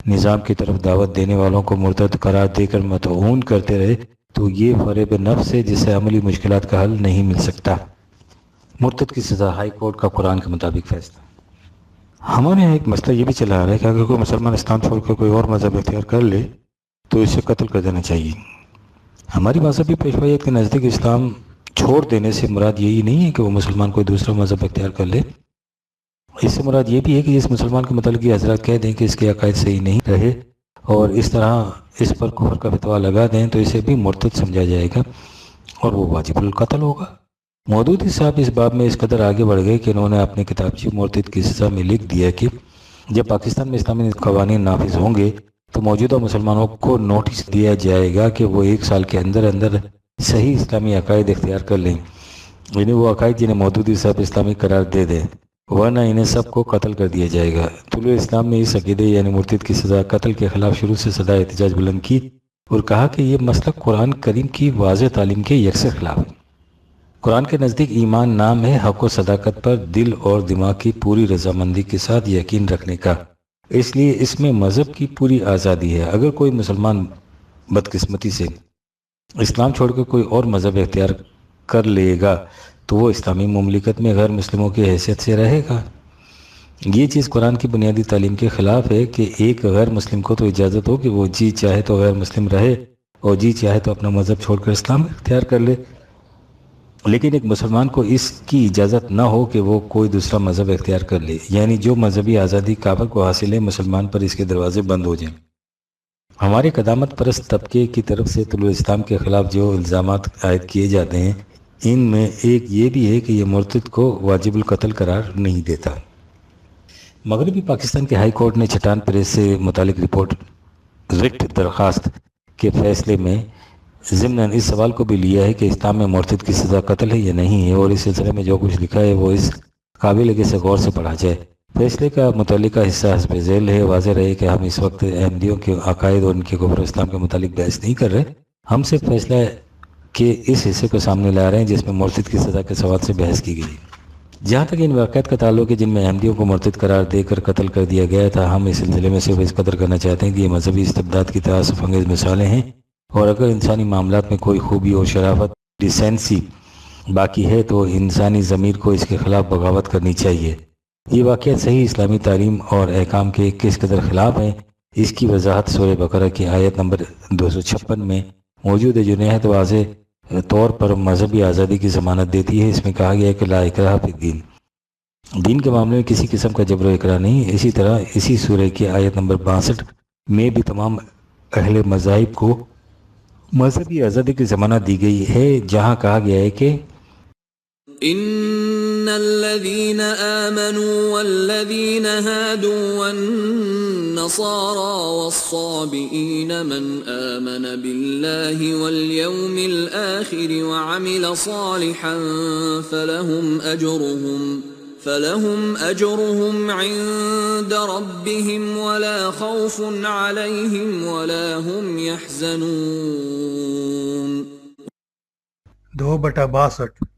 نظام کی طرف دعوت دینے والوں کو مرتد قرار دے کر مطعون کرتے رہے، تو یہ فریب نفس ہے جس سے عملی مشکلات کا حل نہیں مل سکتا۔ مرتد کی سزا، ہائی کورٹ کا قرآن کے مطابق فیصلہ۔ ہمارے یہاں ایک مسئلہ یہ بھی چلا آ رہا ہے کہ اگر کوئی مسلمان اسلام چھوڑ کر کوئی اور مذہب اختیار کر لے تو اسے قتل کر دینا چاہیے۔ ہماری مذہبی پیشوائیت کے نزدیک اسلام چھوڑ دینے سے مراد یہی نہیں ہے کہ وہ مسلمان کوئی دوسرا مذہب اختیار کر لے، اس سے مراد یہ بھی ہے کہ جس مسلمان کے متعلق یہ حضرات کہہ دیں کہ اس کے عقائد صحیح نہیں رہے اور اس طرح اس پر کفر کا فتویٰ لگا دیں تو اسے بھی مرتد سمجھا جائے گا اور وہ واجب القتل ہوگا۔ مودودی صاحب اس باب میں اس قدر آگے بڑھ گئے کہ انہوں نے اپنے کتابچی مرتد کی سزا میں لکھ دیا کہ جب پاکستان میں اسلامی قوانین نافذ ہوں گے تو موجودہ مسلمانوں کو نوٹس دیا جائے گا کہ وہ 1 سال کے اندر اندر صحیح اسلامی عقائد اختیار کر لیں، یعنی وہ عقائد جنہیں مودودی صاحب اسلامی قرار دے دیں، ورنہ انہیں سب کو قتل کر دیا جائے گا۔ طلوع اسلام نے اس عقیدے یعنی مرتد کی سزا قتل کے خلاف شروع سے صدا احتجاج بلند کی اور کہا کہ یہ مسلک قرآن کریم کی واضح تعلیم کے یکسر خلاف ہے۔ قرآن کے نزدیک ایمان نام ہے حق و صداقت پر دل اور دماغ کی پوری رضامندی کے ساتھ یقین رکھنے کا، اس لیے اس میں مذہب کی پوری آزادی ہے۔ اگر کوئی مسلمان بدقسمتی سے اسلام چھوڑ کر کوئی اور مذہب اختیار کر لے گا تو وہ اسلامی مملکت میں غیر مسلموں کی حیثیت سے رہے گا۔ یہ چیز قرآن کی بنیادی تعلیم کے خلاف ہے کہ ایک غیر مسلم کو تو اجازت ہو کہ وہ جی چاہے تو غیر مسلم رہے اور جی چاہے تو اپنا مذہب چھوڑ کر اسلام اختیار کر لے، لیکن ایک مسلمان کو اس کی اجازت نہ ہو کہ وہ کوئی دوسرا مذہب اختیار کر لے، یعنی جو مذہبی آزادی کافر کو حاصل ہے مسلمان پر اس کے دروازے بند ہو جائیں۔ ہمارے قدامت پرست طبقے کی طرف سے طلوع اسلام کے خلاف جو الزامات عائد کیے جاتے ہیں ان میں ایک یہ بھی ہے کہ یہ مرتد کو واجب القتل قرار نہیں دیتا۔ مغربی پاکستان کے ہائی کورٹ نے چٹان پریس سے متعلق رپورٹ ریکٹ درخواست کے فیصلے میں ضمن اس سوال کو بھی لیا ہے کہ اسلام میں مرتد کی سزا قتل ہے یا نہیں ہے، اور اس سلسلے میں جو کچھ لکھا ہے وہ اس قابل ہے کہ اسے غور سے پڑھا جائے۔ فیصلے کا متعلقہ حصہ حسب ذیل ہے۔ واضح رہے کہ ہم اس وقت احمدیوں کے عقائد اور ان کے کفر اسلام کے متعلق بحث نہیں کر رہے، ہم صرف فیصلہ کے اس حصے کو سامنے لا رہے ہیں جس میں مرتد کی سزا کے سوال سے بحث کی گئی۔ جہاں تک ان واقعات کا تعلق ہے جن میں احمدیوں کو مرتد قرار دے کر قتل کر دیا گیا تھا، ہم اس سلسلے میں صرف اس قدر کرنا چاہتے ہیں کہ یہ مذہبی استبداد کی تعصب انگیز مثالیں ہیں، اور اگر انسانی معاملات میں کوئی خوبی اور شرافت ڈیسینسی باقی ہے تو انسانی ضمیر کو اس کے خلاف بغاوت کرنی چاہیے۔ یہ واقعات صحیح اسلامی تعلیم اور احکام کے کس قدر خلاف ہیں اس کی وضاحت سورہ بقرہ کی آیت نمبر 256 میں موجود ہے، جو نہایت واضح طور پر مذہبی آزادی کی ضمانت دیتی ہے۔ اس میں کہا گیا ہے کہ لا اکراہ فی الدین، دین کے معاملے میں کسی قسم کا جبر و اکراہ نہیں۔ اسی طرح اسی سورہ کی آیت نمبر 62 میں بھی تمام اہل مذاہب کو مذہبی آزادی کی ضمانت دی گئی ہے، جہاں کہا گیا ہے کہ ان الذين آمنوا والذين هادوا والنصارى والصابئين من آمن بالله واليوم الآخر وعمل صالحا فلهم أجرهم عند ربهم ولا خوف عليهم ولا هم يحزنون۔ 2/62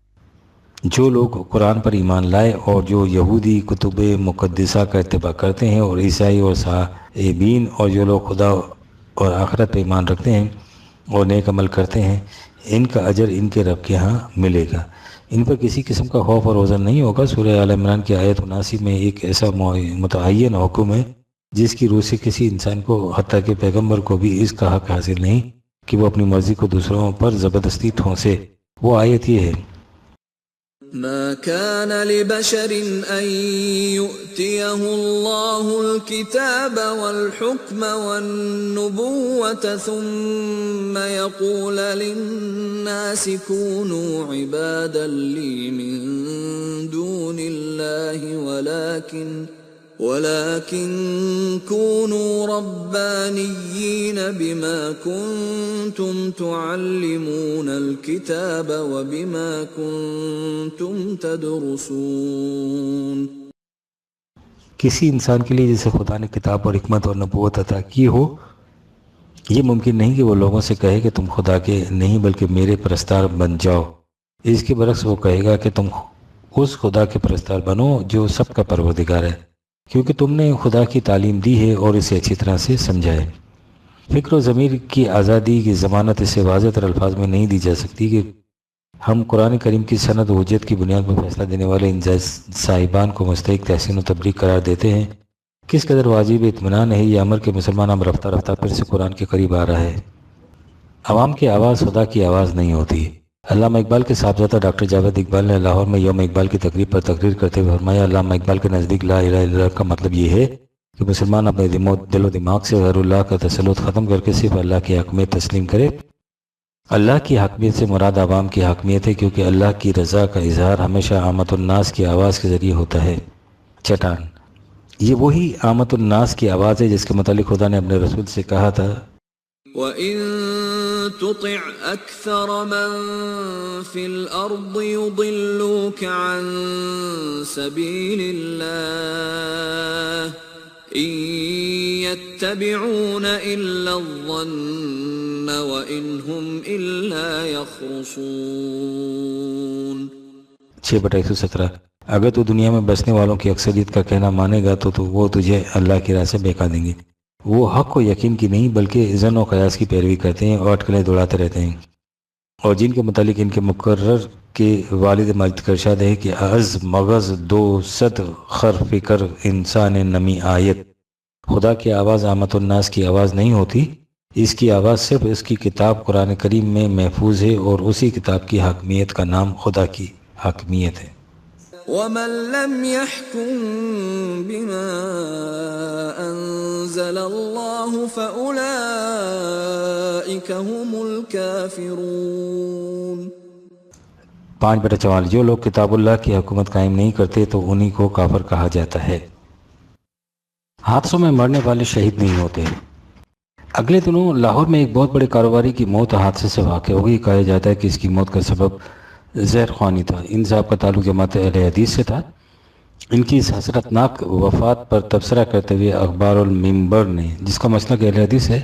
جو لوگ قرآن پر ایمان لائے اور جو یہودی کتب مقدسہ کا اتباع کرتے ہیں اور عیسائی اور صابئین اور جو لوگ خدا اور آخرت پر ایمان رکھتے ہیں اور نیک عمل کرتے ہیں، ان کا اجر ان کے رب کے ہاں ملے گا، ان پر کسی قسم کا خوف اور حزن نہیں ہوگا۔ سورہ آل عمران کی آیت 79 میں ایک ایسا متعین حکم ہے جس کی روح سے کسی انسان کو حتیٰ کہ پیغمبر کو بھی اس کا حق حاصل نہیں کہ وہ اپنی مرضی کو دوسروں پر زبردستی ٹھونسے۔ وہ آیت یہ ہے: ما كان لبشر أن يؤتيه الله الكتاب والحكم والنبوة ثم يقول للناس كونوا عبادا لي من دون الله ولكن كونوا ربانيين بما كنتم تعلمون الكتاب وبما كنتم تدرسون. کسی انسان کے لیے جسے خدا نے کتاب اور حکمت اور نبوت عطا کی ہو، یہ ممکن نہیں کہ وہ لوگوں سے کہے کہ تم خدا کے نہیں بلکہ میرے پرستار بن جاؤ. اس کے برعکس وہ کہے گا کہ تم اس خدا کے پرستار بنو جو سب کا پروردگار ہے، کیونکہ تم نے خدا کی تعلیم دی ہے اور اسے اچھی طرح سے سمجھا ہے. فکر و ضمیر کی آزادی کی ضمانت اس سے واضح تر الفاظ میں نہیں دی جا سکتی کہ ہم قرآن کریم کی سند و حجت کی بنیاد پر فیصلہ دینے والے ان صاحبان کو مستحق تحسین و تبلیغ قرار دیتے ہیں. کس قدر واجب اطمینان ہے یہ امر کہ مسلمان اب رفتہ رفتہ پھر سے قرآن کے قریب آ رہا ہے. عوام کی آواز خدا کی آواز نہیں ہوتی. علامہ اقبال کے صاحبزادہ ڈاکٹر جاوید اقبال نے لاہور میں یوم اقبال کی تقریب پر تقریر کرتے ہوئے فرمایا، علامہ اقبال کے نزدیک لا الہ الا اللہ کا مطلب یہ ہے کہ مسلمان اپنے دل و دماغ سے غیر اللہ کا تسلط ختم کر کے صرف اللہ کی حکمیت تسلیم کرے. اللہ کی حکمیت سے مراد عوام کی حکمیت ہے، کیونکہ اللہ کی رضا کا اظہار ہمیشہ عامت الناس کی آواز کے ذریعے ہوتا ہے. چٹان، یہ وہی عامت الناس کی آواز ہے جس کے متعلق خدا نے اپنے رسول سے کہا تھا، وَإِن تُطِعْ أَكْثَرَ مَن فِي الْأَرْضِ يُضِلُّوكَ عَن سَبِيلِ اللَّهِ إِن يَتَّبِعُونَ إِلَّا الظَّنَّ وَإِنْ هُمْ إِلَّا يَخْرُصُونَ. 6/117. اگر تو دنیا میں بسنے والوں کی اکثریت کا کہنا مانے گا تو وہ تجھے اللہ کی راہ سے بہکا دیں گے. وہ حق و یقین کی نہیں بلکہ ظن و قیاس کی پیروی کرتے ہیں اور اٹکلیں دوڑاتے رہتے ہیں، اور جن کے متعلق ان کے مقرر کے والد ماجد کا ارشاد ہے کہ از مغز 200 خر فکر انسان نمی آیت. خدا کی آواز عامت الناس کی آواز نہیں ہوتی، اس کی آواز صرف اس کی کتاب قرآن کریم میں محفوظ ہے، اور اسی کتاب کی حاکمیت کا نام خدا کی حاکمیت ہے. وَمَن لَّمْ يَحْكُم بِمَا أَنزَلَ اللَّهُ فَأُولَٰئِكَ هُمُ الْكَافِرُونَ. 5/44. جو لوگ کتاب اللہ کی حکومت قائم نہیں کرتے تو انہی کو کافر کہا جاتا ہے. حادثوں میں مرنے والے شہید نہیں ہوتے. اگلے دنوں لاہور میں ایک بہت بڑے کاروباری کی موت حادثے سے واقع ہو گئی. کہا جاتا ہے کہ اس کی موت کا سبب زہر خوانی تھا. ان صاحب کا تعلق جماعت اہل حدیث سے تھا. ان کی اس حسرتناک وفات پر تبصرہ کرتے ہوئے اخبار المنبر نے، جس کا مسلک اہل حدیث ہے،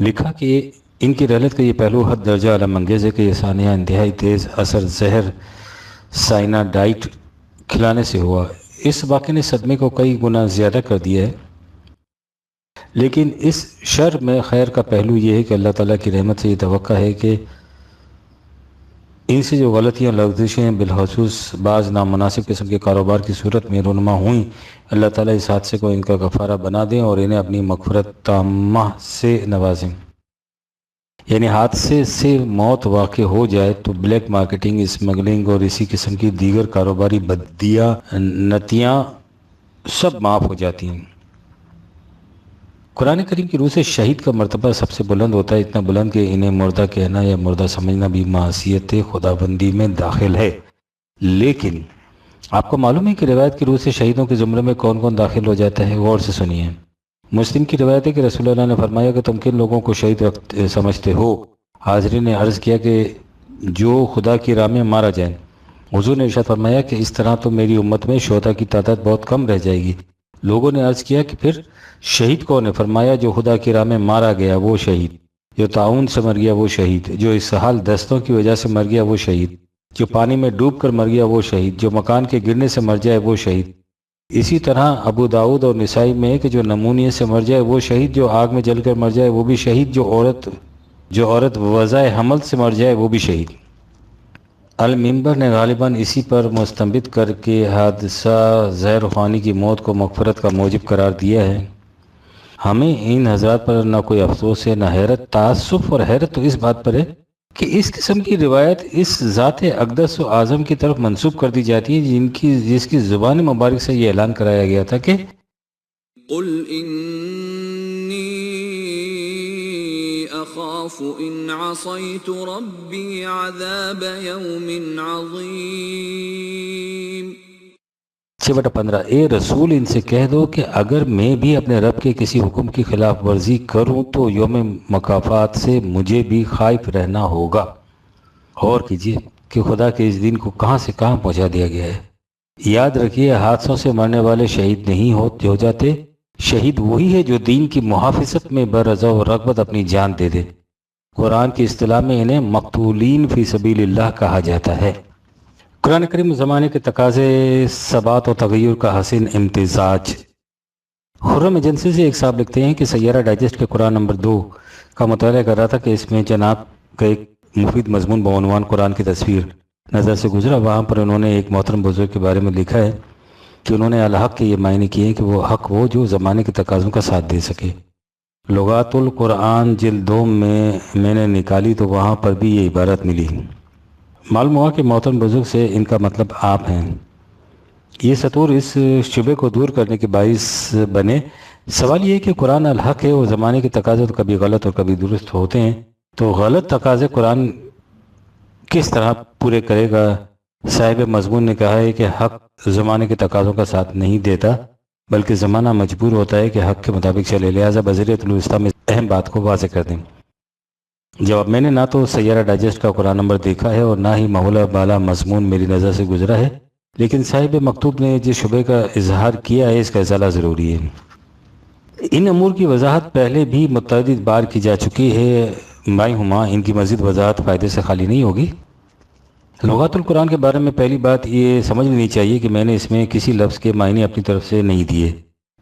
لکھا کہ ان کی رحلت کا یہ پہلو حد درجہ علم انگیز ہے کہ یہ سانحہ انتہائی تیز اثر زہر سائناڈائٹ کھلانے سے ہوا. اس واقعے نے صدمے کو کئی گنا زیادہ کر دیا ہے، لیکن اس شر میں خیر کا پہلو یہ ہے کہ اللہ تعالیٰ کی رحمت سے یہ توقع ہے کہ ان سے جو غلطیاں لغزشیں بالخصوص بعض نامناسب قسم کے کاروبار کی صورت میں رونما ہوئیں، اللہ تعالیٰ اس حادثے کو ان کا غفارہ بنا دیں اور انہیں اپنی مغفرت تامہ سے نوازیں. یعنی حادثے سے موت واقع ہو جائے تو بلیک مارکیٹنگ، اسمگلنگ اور اسی قسم کی دیگر کاروباری بدیاں نتیاں سب معاف ہو جاتی ہیں. قرآن کریم کی روح سے شہید کا مرتبہ سب سے بلند ہوتا ہے، اتنا بلند کہ انہیں مردہ کہنا یا مردہ سمجھنا بھی معصیت خداوندی میں داخل ہے. لیکن آپ کو معلوم ہے کہ روایت کی روح سے شہیدوں کے زمرے میں کون کون داخل ہو جاتا ہے؟ غور سے سنیے. مسلم کی روایت ہے کہ رسول اللہ نے فرمایا کہ تم کن لوگوں کو شہید سمجھتے ہو؟ حاضرین نے عرض کیا کہ جو خدا کی راہ میں مارا جائے. حضور نے ارشاد فرمایا کہ اس طرح تو میری امت میں شہداء کی تعداد بہت کم رہ جائے گی. لوگوں نے عرض کیا کہ پھر شہید کون ہے؟ فرمایا جو خدا کی راہ میں مارا گیا وہ شہید، جو طاعون سے مر گیا وہ شہید، جو اسہال دستوں کی وجہ سے مر گیا وہ شہید، جو پانی میں ڈوب کر مر گیا وہ شہید، جو مکان کے گرنے سے مر جائے وہ شہید. اسی طرح ابو داؤد اور نسائی میں ہے کہ جو نمونیے سے مر جائے وہ شہید، جو آگ میں جل کر مر جائے وہ بھی شہید، جو عورت وضع حمل سے مر جائے وہ بھی شہید. المنبر نے غالباً اسی پر مستنبط کر کے حادثہ زہر خوانی کی موت کو مغفرت کا موجب قرار دیا ہے. ہمیں ان حضرات پر نہ کوئی افسوس ہے نہ حیرت. تعصب اور حیرت تو اس بات پر ہے کہ اس قسم کی روایت اس ذات اقدس و اعظم کی طرف منسوب کر دی جاتی ہے جس کی زبان مبارک سے یہ اعلان کرایا گیا تھا کہ قل انی اخاف ان عصیت ربی عذاب یوم عظیم. 6/15 اے رسول ان سے کہہ دو کہ اگر میں بھی اپنے رب کے کسی حکم کی خلاف ورزی کروں تو یوم مکافات سے مجھے بھی خائف رہنا ہوگا۔ اور کیجئے کہ خدا کے اس دن کو کہاں سے کہاں پہنچا دیا گیا ہے۔ یاد رکھیے حادثوں سے مرنے والے شہید نہیں ہو جاتے، شہید وہی ہے جو دین کی محافظت میں برضا و رغبت اپنی جان دے دے۔ قرآن کی اصطلاح میں انہیں مقتولین فی سبیل اللہ کہا جاتا ہے۔ قرآن کریم زمانے کے تقاضے، ثبات و تغیر کا حسین امتزاج۔ خرم ایجنسی سے ایک صاحب لکھتے ہیں کہ سیارہ ڈائجسٹ کے قرآن نمبر 2 کا مطالعہ کر رہا تھا کہ اس میں جناب کا ایک مفید مضمون بعنوان قرآن کی تصویر نظر سے گزرا۔ وہاں پر انہوں نے ایک محترم بزرگ کے بارے میں لکھا ہے کہ انہوں نے الحق کے یہ معنی کیے کہ وہ حق وہ جو زمانے کے تقاضوں کا ساتھ دے سکے۔ لغات القرآن جلد 2 میں نے نکالی تو وہاں پر بھی یہ عبارت ملی۔ معلوم ہوا کہ محترم بزرگ سے ان کا مطلب آپ ہیں۔ یہ سطور اس شبے کو دور کرنے کے باعث بنے۔ سوال یہ ہے کہ قرآن الحق ہے اور زمانے کے تقاضے تو کبھی غلط اور کبھی درست ہوتے ہیں، تو غلط تقاضے قرآن کس طرح پورے کرے گا؟ صاحب مضمون نے کہا ہے کہ حق زمانے کے تقاضوں کا ساتھ نہیں دیتا بلکہ زمانہ مجبور ہوتا ہے کہ حق کے مطابق چلے، لہٰذا بذریعہ طلوع اسلام میں اہم بات کو واضح کر دیں۔ جواب: میں نے نہ تو سیارہ ڈائجسٹ کا قرآن نمبر دیکھا ہے اور نہ ہی محولہ بالا مضمون میری نظر سے گزرا ہے، لیکن صاحب مکتوب نے جس شبے کا اظہار کیا ہے اس کا ازالہ ضروری ہے۔ ان امور کی وضاحت پہلے بھی متعدد بار کی جا چکی ہے، مائیں ہما ان کی مزید وضاحت فائدے سے خالی نہیں ہوگی۔ لغات القرآن کے بارے میں پہلی بات یہ سمجھ لینی چاہیے کہ میں نے اس میں کسی لفظ کے معنی اپنی طرف سے نہیں دیے۔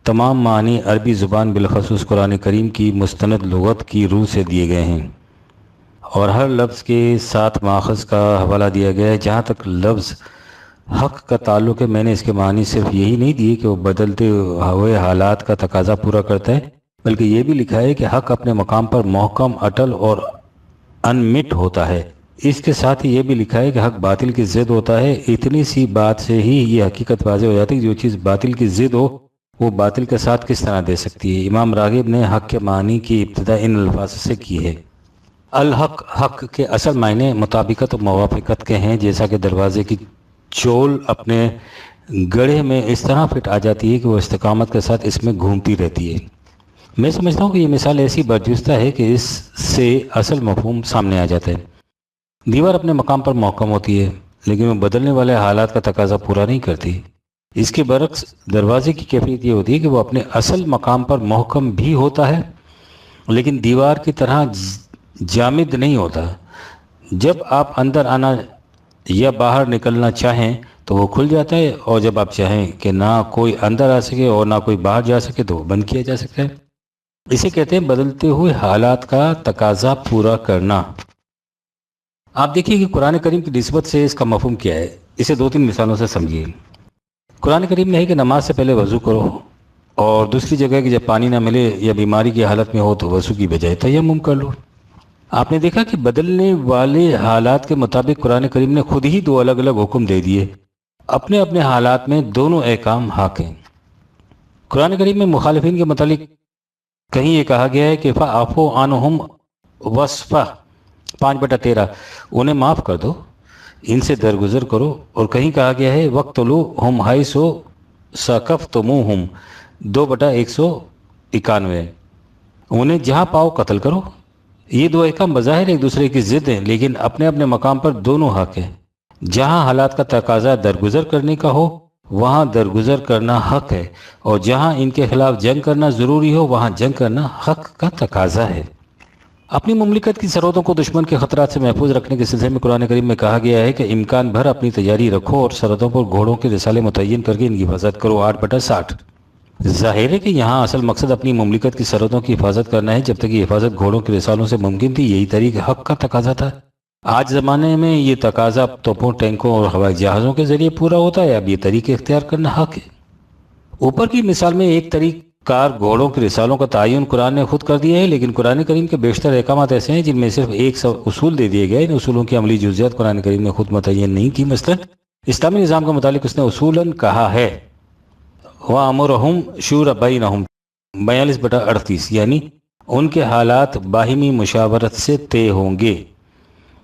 تمام معنی عربی زبان بالخصوص قرآن کریم کی مستند لغت کی روح سے دیے گئے ہیں اور ہر لفظ کے ساتھ ماخذ کا حوالہ دیا گیا ہے۔ جہاں تک لفظ حق کا تعلق ہے، میں نے اس کے معنی صرف یہی نہیں دیے کہ وہ بدلتے ہوئے حالات کا تقاضا پورا کرتا ہے، بلکہ یہ بھی لکھا ہے کہ حق اپنے مقام پر محکم، اٹل اور انمٹ ہوتا ہے۔ اس کے ساتھ ہی یہ بھی لکھا ہے کہ حق باطل کی ضد ہوتا ہے۔ اتنی سی بات سے ہی یہ حقیقت واضح ہو جاتی ہے کہ جو چیز باطل کی ضد ہو وہ باطل کے ساتھ کس طرح دے سکتی ہے۔ امام راغب نے حق کے معنی کی ابتدا ان الفاظ سے کی ہے: الحق، حق کے اصل معنی مطابقت و موافقت کے ہیں، جیسا کہ دروازے کی چول اپنے گڑھے میں اس طرح فٹ آ جاتی ہے کہ وہ استقامت کے ساتھ اس میں گھومتی رہتی ہے۔ میں سمجھتا ہوں کہ یہ مثال ایسی برجستہ ہے کہ اس سے اصل مفہوم سامنے آ جاتا ہے۔ دیوار اپنے مقام پر محکم ہوتی ہے لیکن وہ بدلنے والے حالات کا تقاضا پورا نہیں کرتی۔ اس کے برعکس دروازے کی کیفیت یہ ہوتی ہے کہ وہ اپنے اصل مقام پر محکم بھی ہوتا ہے لیکن دیوار کی طرح جامد نہیں ہوتا۔ جب آپ اندر آنا یا باہر نکلنا چاہیں تو وہ کھل جاتا ہے، اور جب آپ چاہیں کہ نہ کوئی اندر آ سکے اور نہ کوئی باہر جا سکے تو وہ بند کیا جا سکتا ہے۔ اسے کہتے ہیں بدلتے ہوئے حالات کا تقاضا پورا کرنا۔ آپ دیکھیے کہ قرآن کریم کی نسبت سے اس کا مفہوم کیا ہے، اسے 2-3 مثالوں سے سمجھیے۔ قرآن کریم میں ہے کہ نماز سے پہلے وضو کرو، اور دوسری جگہ کہ جب پانی نہ ملے یا بیماری کی حالت میں ہو تو وضو کی بجائے تیمم کر لو۔ آپ نے دیکھا کہ بدلنے والے حالات کے مطابق قرآن کریم نے خود ہی 2 الگ الگ حکم دے دیے۔ اپنے اپنے حالات میں دونوں احکام حق ہیں۔ قرآن کریم میں مخالفین کے متعلق کہیں یہ کہا گیا ہے کہ فَاعْفُوا عَنْهُمْ وَاصْفَحْ 5/13 انہیں معاف کر دو، ان سے درگزر کرو، اور کہیں کہا گیا ہے وَاقْتُلُوهُمْ حَيْثُ ثَقَفْتُمُوهُمْ 2/191 انہیں جہاں پاؤ قتل کرو۔ یہ 2 احکام بظاہر ایک دوسرے کی ضد ہیں لیکن اپنے اپنے مقام پر دونوں حق ہیں۔ جہاں حالات کا تقاضا درگزر کرنے کا ہو وہاں درگزر کرنا حق ہے، اور جہاں ان کے خلاف جنگ کرنا ضروری ہو وہاں جنگ کرنا حق کا تقاضا ہے۔ اپنی مملکت کی سرحدوں کو دشمن کے خطرات سے محفوظ رکھنے کے سلسلے میں قرآن کریم میں کہا گیا ہے کہ امکان بھر اپنی تیاری رکھو اور سرحدوں پر گھوڑوں کے رسالے متعین کر کے ان کی حفاظت کرو 8/60۔ ظاہر ہے کہ یہاں اصل مقصد اپنی مملکت کی سرحدوں کی حفاظت کرنا ہے، جب تک یہ حفاظت گھوڑوں کے رسالوں سے ممکن تھی یہی طریق حق کا تقاضا تھا۔ آج زمانے میں یہ تقاضا توپوں، ٹینکوں اور ہوائی جہازوں کے ذریعے پورا ہوتا ہے، اب یہ طریقے اختیار کرنا حق ہے۔ اوپر کی مثال میں ایک طریق کار گھوڑوں کے رسالوں کا تعین قرآن نے خود کر دیا ہے، لیکن قرآن کریم کے بیشتر احکامات ایسے ہیں جن میں صرف ایک اصول دے دیے گئے۔ ان اصولوں کی عملی جزیات قرآن کریم نے خود متعین نہیں کی۔ مثلا اسلامی نظام کے متعلق اس نے اصولاً کہا ہے وَأَمُرُهُمْ شُورَ بَيْنَهُمْ 42/38، یعنی ان کے حالات باہمی مشاورت سے طے ہوں گے۔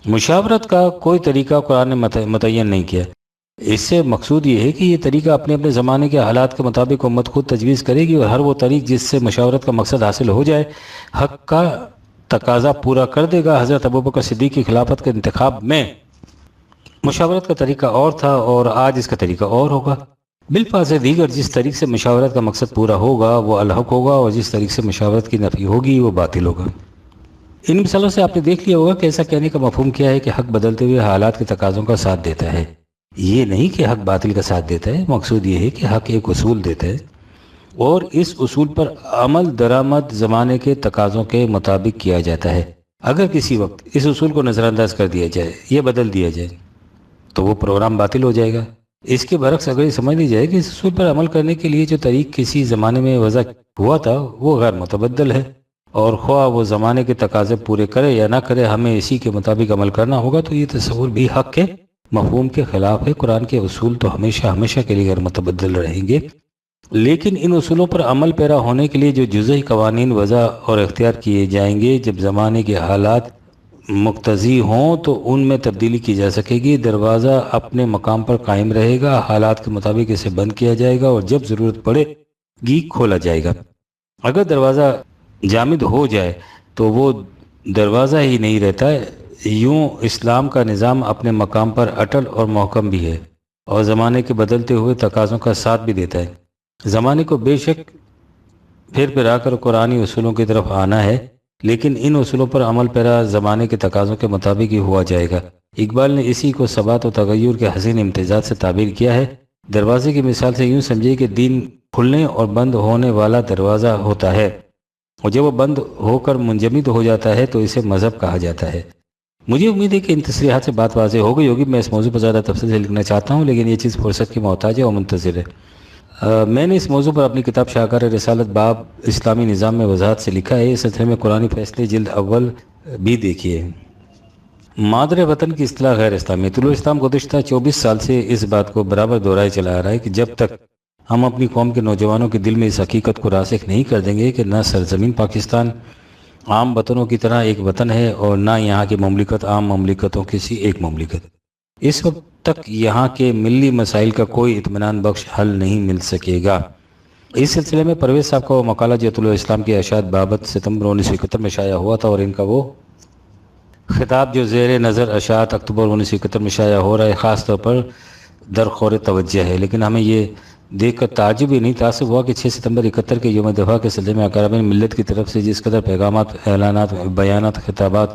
مشاورت کا کوئی طریقہ قرآن نے متعین نہیں کیا۔ اس سے مقصود یہ ہے کہ یہ طریقہ اپنے اپنے زمانے کے حالات کے مطابق امت خود تجویز کرے گی، اور ہر وہ طریق جس سے مشاورت کا مقصد حاصل ہو جائے حق کا تقاضا پورا کر دے گا۔ حضرت ابوبکر صدیق کی خلافت کے انتخاب میں مشاورت کا طریقہ اور تھا، اور آج اس کا طریقہ اور ہوگا۔ بالفاظ دیگر جس طریق سے مشاورت کا مقصد پورا ہوگا وہ الحق ہوگا، اور جس طریق سے مشاورت کی نفی ہوگی وہ باطل ہوگا۔ ان مثالوں سے آپ نے دیکھ لیا ہوگا کہ ایسا کہنے کا مفہوم کیا ہے کہ حق بدلتے ہوئے حالات کے تقاضوں کا ساتھ دیتا ہے۔ یہ نہیں کہ حق باطل کا ساتھ دیتا ہے، مقصود یہ ہے کہ حق ایک اصول دیتا ہے، اور اس اصول پر عمل درآمد زمانے کے تقاضوں کے مطابق کیا جاتا ہے۔ اگر کسی وقت اس اصول کو نظر انداز کر دیا جائے یا بدل دیا جائے تو وہ پروگرام باطل ہو جائے گا۔ اس کے برعکس اگر یہ سمجھ لی جائے کہ اس اصول پر عمل کرنے کے لیے جو طریق کسی زمانے میں وضع ہوا تھا وہ غیر متبدل ہے، اور خواہ وہ زمانے کے تقاضے پورے کرے یا نہ کرے ہمیں اسی کے مطابق عمل کرنا ہوگا، تو یہ تصور بھی حق کے مفہوم کے خلاف ہے۔ قرآن کے اصول تو ہمیشہ کے لیے غیر متبدل رہیں گے، لیکن ان اصولوں پر عمل پیرا ہونے کے لیے جو جزئی قوانین وضع اور اختیار کیے جائیں گے، جب زمانے کے حالات مقتضی ہوں تو ان میں تبدیلی کی جا سکے گی۔ دروازہ اپنے مقام پر قائم رہے گا، حالات کے مطابق اسے بند کیا جائے گا، اور جب ضرورت پڑے گی کھولا جائے گا۔ اگر دروازہ جامد ہو جائے تو وہ دروازہ ہی نہیں رہتا۔ یوں اسلام کا نظام اپنے مقام پر اٹل اور محکم بھی ہے، اور زمانے کے بدلتے ہوئے تقاضوں کا ساتھ بھی دیتا ہے۔ زمانے کو بے شک پھر آ کر قرآنی اصولوں کی طرف آنا ہے، لیکن ان اصولوں پر عمل پیرا زمانے کے تقاضوں کے مطابق ہی ہوا جائے گا۔ اقبال نے اسی کو ثبات و تغیر کے حسین امتزاج سے تعبیر کیا ہے۔ دروازے کی مثال سے یوں سمجھے کہ دین کھلنے اور بند ہونے والا دروازہ ہوتا ہے، اور جب وہ بند ہو کر منجمد ہو جاتا ہے تو اسے مذہب کہا جاتا ہے۔ مجھے امید ہے کہ ان تصریحات سے بات واضح ہو گئی ہوگی۔ میں اس موضوع پر زیادہ تفصیل سے لکھنا چاہتا ہوں، لیکن یہ چیز فرصت کی محتاج ہے اور منتظر ہے۔ میں نے اس موضوع پر اپنی کتاب شاہکار رسالت باب اسلامی نظام میں وضاحت سے لکھا ہے۔ اس سلسلے میں قرآنی فیصلے جلد اول بھی دیکھیے۔ مادر وطن کی اصطلاح غیر اسلامی۔ طلوع اسلام گزشتہ 24 سال سے اس بات کو برابر دہرائے چلا آ رہا ہے کہ جب تک ہم اپنی قوم کے نوجوانوں کے دل میں اس حقیقت کو راسخ نہیں کر دیں گے کہ نہ سرزمین پاکستان عام وطنوں کی طرح ایک وطن ہے، اور نہ یہاں کی مملکت عام مملکتوں کی سی ایک مملکت، اس وقت تک یہاں کے ملی مسائل کا کوئی اطمینان بخش حل نہیں مل سکے گا۔ اس سلسلے میں پرویز صاحب کا وہ مقالہ جو طلوع اسلام کی اشاعت بابت ستمبر 1971 میں شائع ہوا تھا، اور ان کا وہ خطاب جو زیر نظر اشاعت اکتوبر 1971 میں شائع ہو رہا ہے، خاص طور پر درخور توجہ ہے۔ لیکن ہمیں یہ دیکھ کر تعجب ہی نہیں تاثر ہوا کہ 6 ستمبر 71 کے یوم دفاع کے سلسلے میں اقاربین ملت کی طرف سے جس قدر پیغامات، اعلانات، بیانات، خطابات،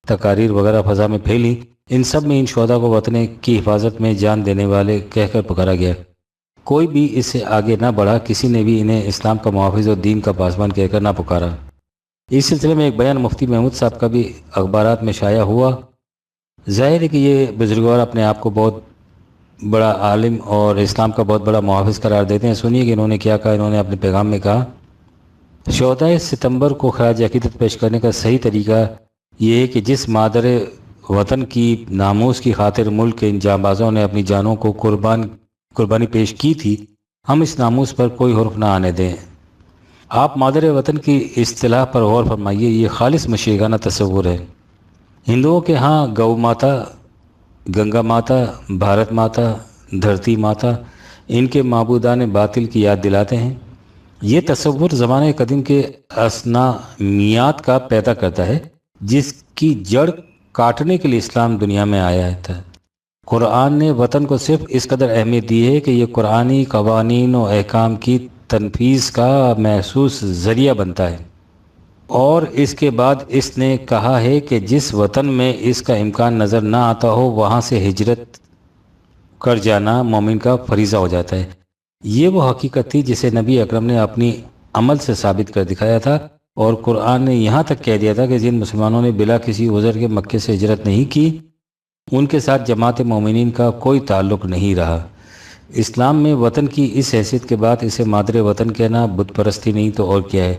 تقاریر وغیرہ فضا میں پھیلی، ان سب میں ان شہداء کو وطن کی حفاظت میں جان دینے والے کہہ کر پکارا گیا۔ کوئی بھی اس سے آگے نہ بڑھا، کسی نے بھی انہیں اسلام کا محافظ اور دین کا پاسبان کہہ کر نہ پکارا۔ اس سلسلے میں ایک بیان مفتی محمود صاحب کا بھی اخبارات میں شائع ہوا۔ ظاہر ہے کہ یہ بزرگوار اپنے آپ کو بہت بڑا عالم اور اسلام کا بہت بڑا محافظ قرار دیتے ہیں۔ سنیے کہ انہوں نے کیا کہا۔ انہوں نے اپنے پیغام میں کہا، شہدائے ستمبر کو خراج عقیدت پیش کرنے کا صحیح طریقہ یہ ہے کہ جس مادر وطن کی ناموس کی خاطر ملک کے ان جانبازوں نے اپنی جانوں کو قربانی پیش کی تھی، ہم اس ناموس پر کوئی حرف نہ آنے دیں۔ آپ مادر وطن کی اصطلاح پر غور فرمائیے، یہ خالص مشرکانہ تصور ہے۔ ہندوؤں کے ہاں گو ماتا، گنگا ماتا، بھارت ماتا، دھرتی ماتا ان کے معبودان باطل کی یاد دلاتے ہیں۔ یہ تصور زمانے قدیم کے اصنامیات کا پیدا کرتا ہے، جس کی جڑ کاٹنے کے لیے اسلام دنیا میں آیا تھا۔ قرآن نے وطن کو صرف اس قدر اہمیت دی ہے کہ یہ قرآنی قوانین و احکام کی تنفیذ کا محسوس ذریعہ بنتا ہے، اور اس کے بعد اس نے کہا ہے کہ جس وطن میں اس کا امکان نظر نہ آتا ہو وہاں سے ہجرت کر جانا مومن کا فریضہ ہو جاتا ہے۔ یہ وہ حقیقت تھی جسے نبی اکرم نے اپنی عمل سے ثابت کر دکھایا تھا، اور قرآن نے یہاں تک کہہ دیا تھا کہ جن مسلمانوں نے بلا کسی عذر کے مکے سے ہجرت نہیں کی، ان کے ساتھ جماعت مومنین کا کوئی تعلق نہیں رہا۔ اسلام میں وطن کی اس حیثیت کے بعد اسے مادر وطن کہنا بت پرستی نہیں تو اور کیا ہے۔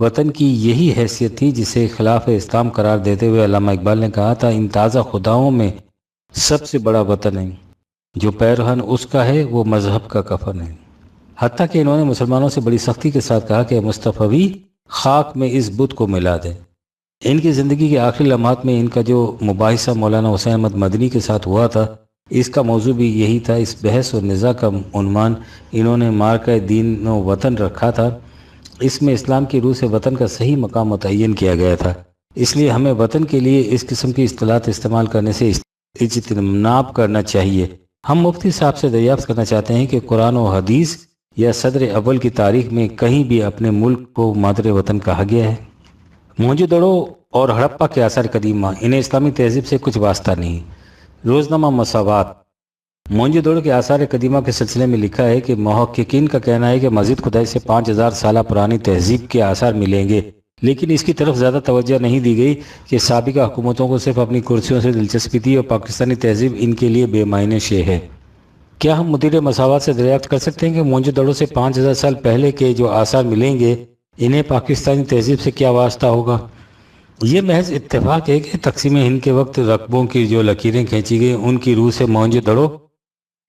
وطن کی یہی حیثیت تھی جسے خلاف اسلام قرار دیتے ہوئے علامہ اقبال نے کہا تھا، ان تازہ خداؤں میں سب سے بڑا وطن ہے، جو پیرہن اس کا ہے وہ مذہب کا کفن ہے۔ حتیٰ کہ انہوں نے مسلمانوں سے بڑی سختی کے ساتھ کہا کہ مصطفی خاک میں اس بت کو ملا دیں۔ ان کی زندگی کے آخری لمحات میں ان کا جو مباحثہ مولانا حسین احمد مدنی کے ساتھ ہوا تھا، اس کا موضوع بھی یہی تھا۔ اس بحث و نزاع کا عنوان انہوں نے مارکہ دین و وطن رکھا تھا۔ اس میں اسلام کی روح سے وطن کا صحیح مقام متعین کیا گیا تھا، اس لیے ہمیں وطن کے لیے اس قسم کی اصطلاحات استعمال کرنے سے اجتناب کرنا چاہیے۔ ہم مفتی صاحب سے دریافت کرنا چاہتے ہیں کہ قرآن و حدیث یا صدر اول کی تاریخ میں کہیں بھی اپنے ملک کو مادر وطن کہا گیا ہے؟ موہنجو دڑو اور ہڑپا کے آثار قدیمہ، انہیں اسلامی تہذیب سے کچھ واسطہ نہیں۔ روزنامہ مساوات موہنجو دڑو کے آثار قدیمہ کے سلسلے میں لکھا ہے کہ محققین کا کہنا ہے کہ مزید کھدائی سے 5000 سالہ پرانی تہذیب کے آثار ملیں گے، لیکن اس کی طرف زیادہ توجہ نہیں دی گئی کہ سابقہ حکومتوں کو صرف اپنی کرسیوں سے دلچسپی تھی اور پاکستانی تہذیب ان کے لیے بے معنی شے ہے۔ کیا ہم مدیر مساوات سے دریافت کر سکتے ہیں کہ موہنجو دڑو سے 5000 سال پہلے کے جو آثار ملیں گے انہیں پاکستانی تہذیب سے کیا واسطہ ہوگا؟ یہ محض اتفاق ہے کہ تقسیم ہند کے وقت رقبوں کی جو لکیریں کھینچی گئی ان کی روح سے موہنجو دڑو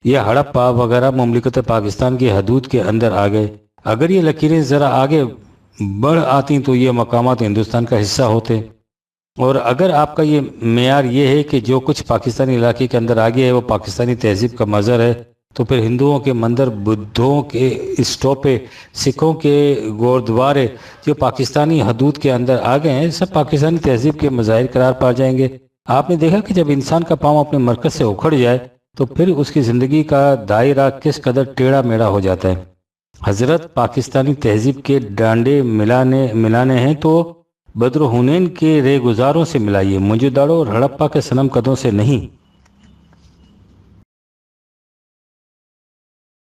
یا ہڑپا وغیرہ مملکت پاکستان کی حدود کے اندر آ گئے۔ اگر یہ لکیریں ذرا آگے بڑھ آتی تو یہ مقامات ہندوستان کا حصہ ہوتے، اور اگر آپ کا یہ معیار یہ ہے کہ جو کچھ پاکستانی علاقے کے اندر آگے ہے وہ پاکستانی تہذیب کا مظہر ہے، تو پھر ہندوؤں کے مندر، بدھوں کے اسٹوپے، سکھوں کے گوردوارے جو پاکستانی حدود کے اندر آ گئے ہیں سب پاکستانی تہذیب کے مظاہر قرار پا جائیں گے۔ آپ نے دیکھا کہ جب انسان کا پاؤں اپنے مرکز سے اکھڑ جائے تو پھر اس کی زندگی کا دائرہ کس قدر ٹیڑھا میڑھا ہو جاتا ہے۔ حضرت پاکستانی تہذیب کے ڈانڈے ملانے ہیں تو بدر حنین کے رے گزاروں سے ملائیے، موہنجو دڑو اور ہڑپا کے صنم قدوں سے نہیں۔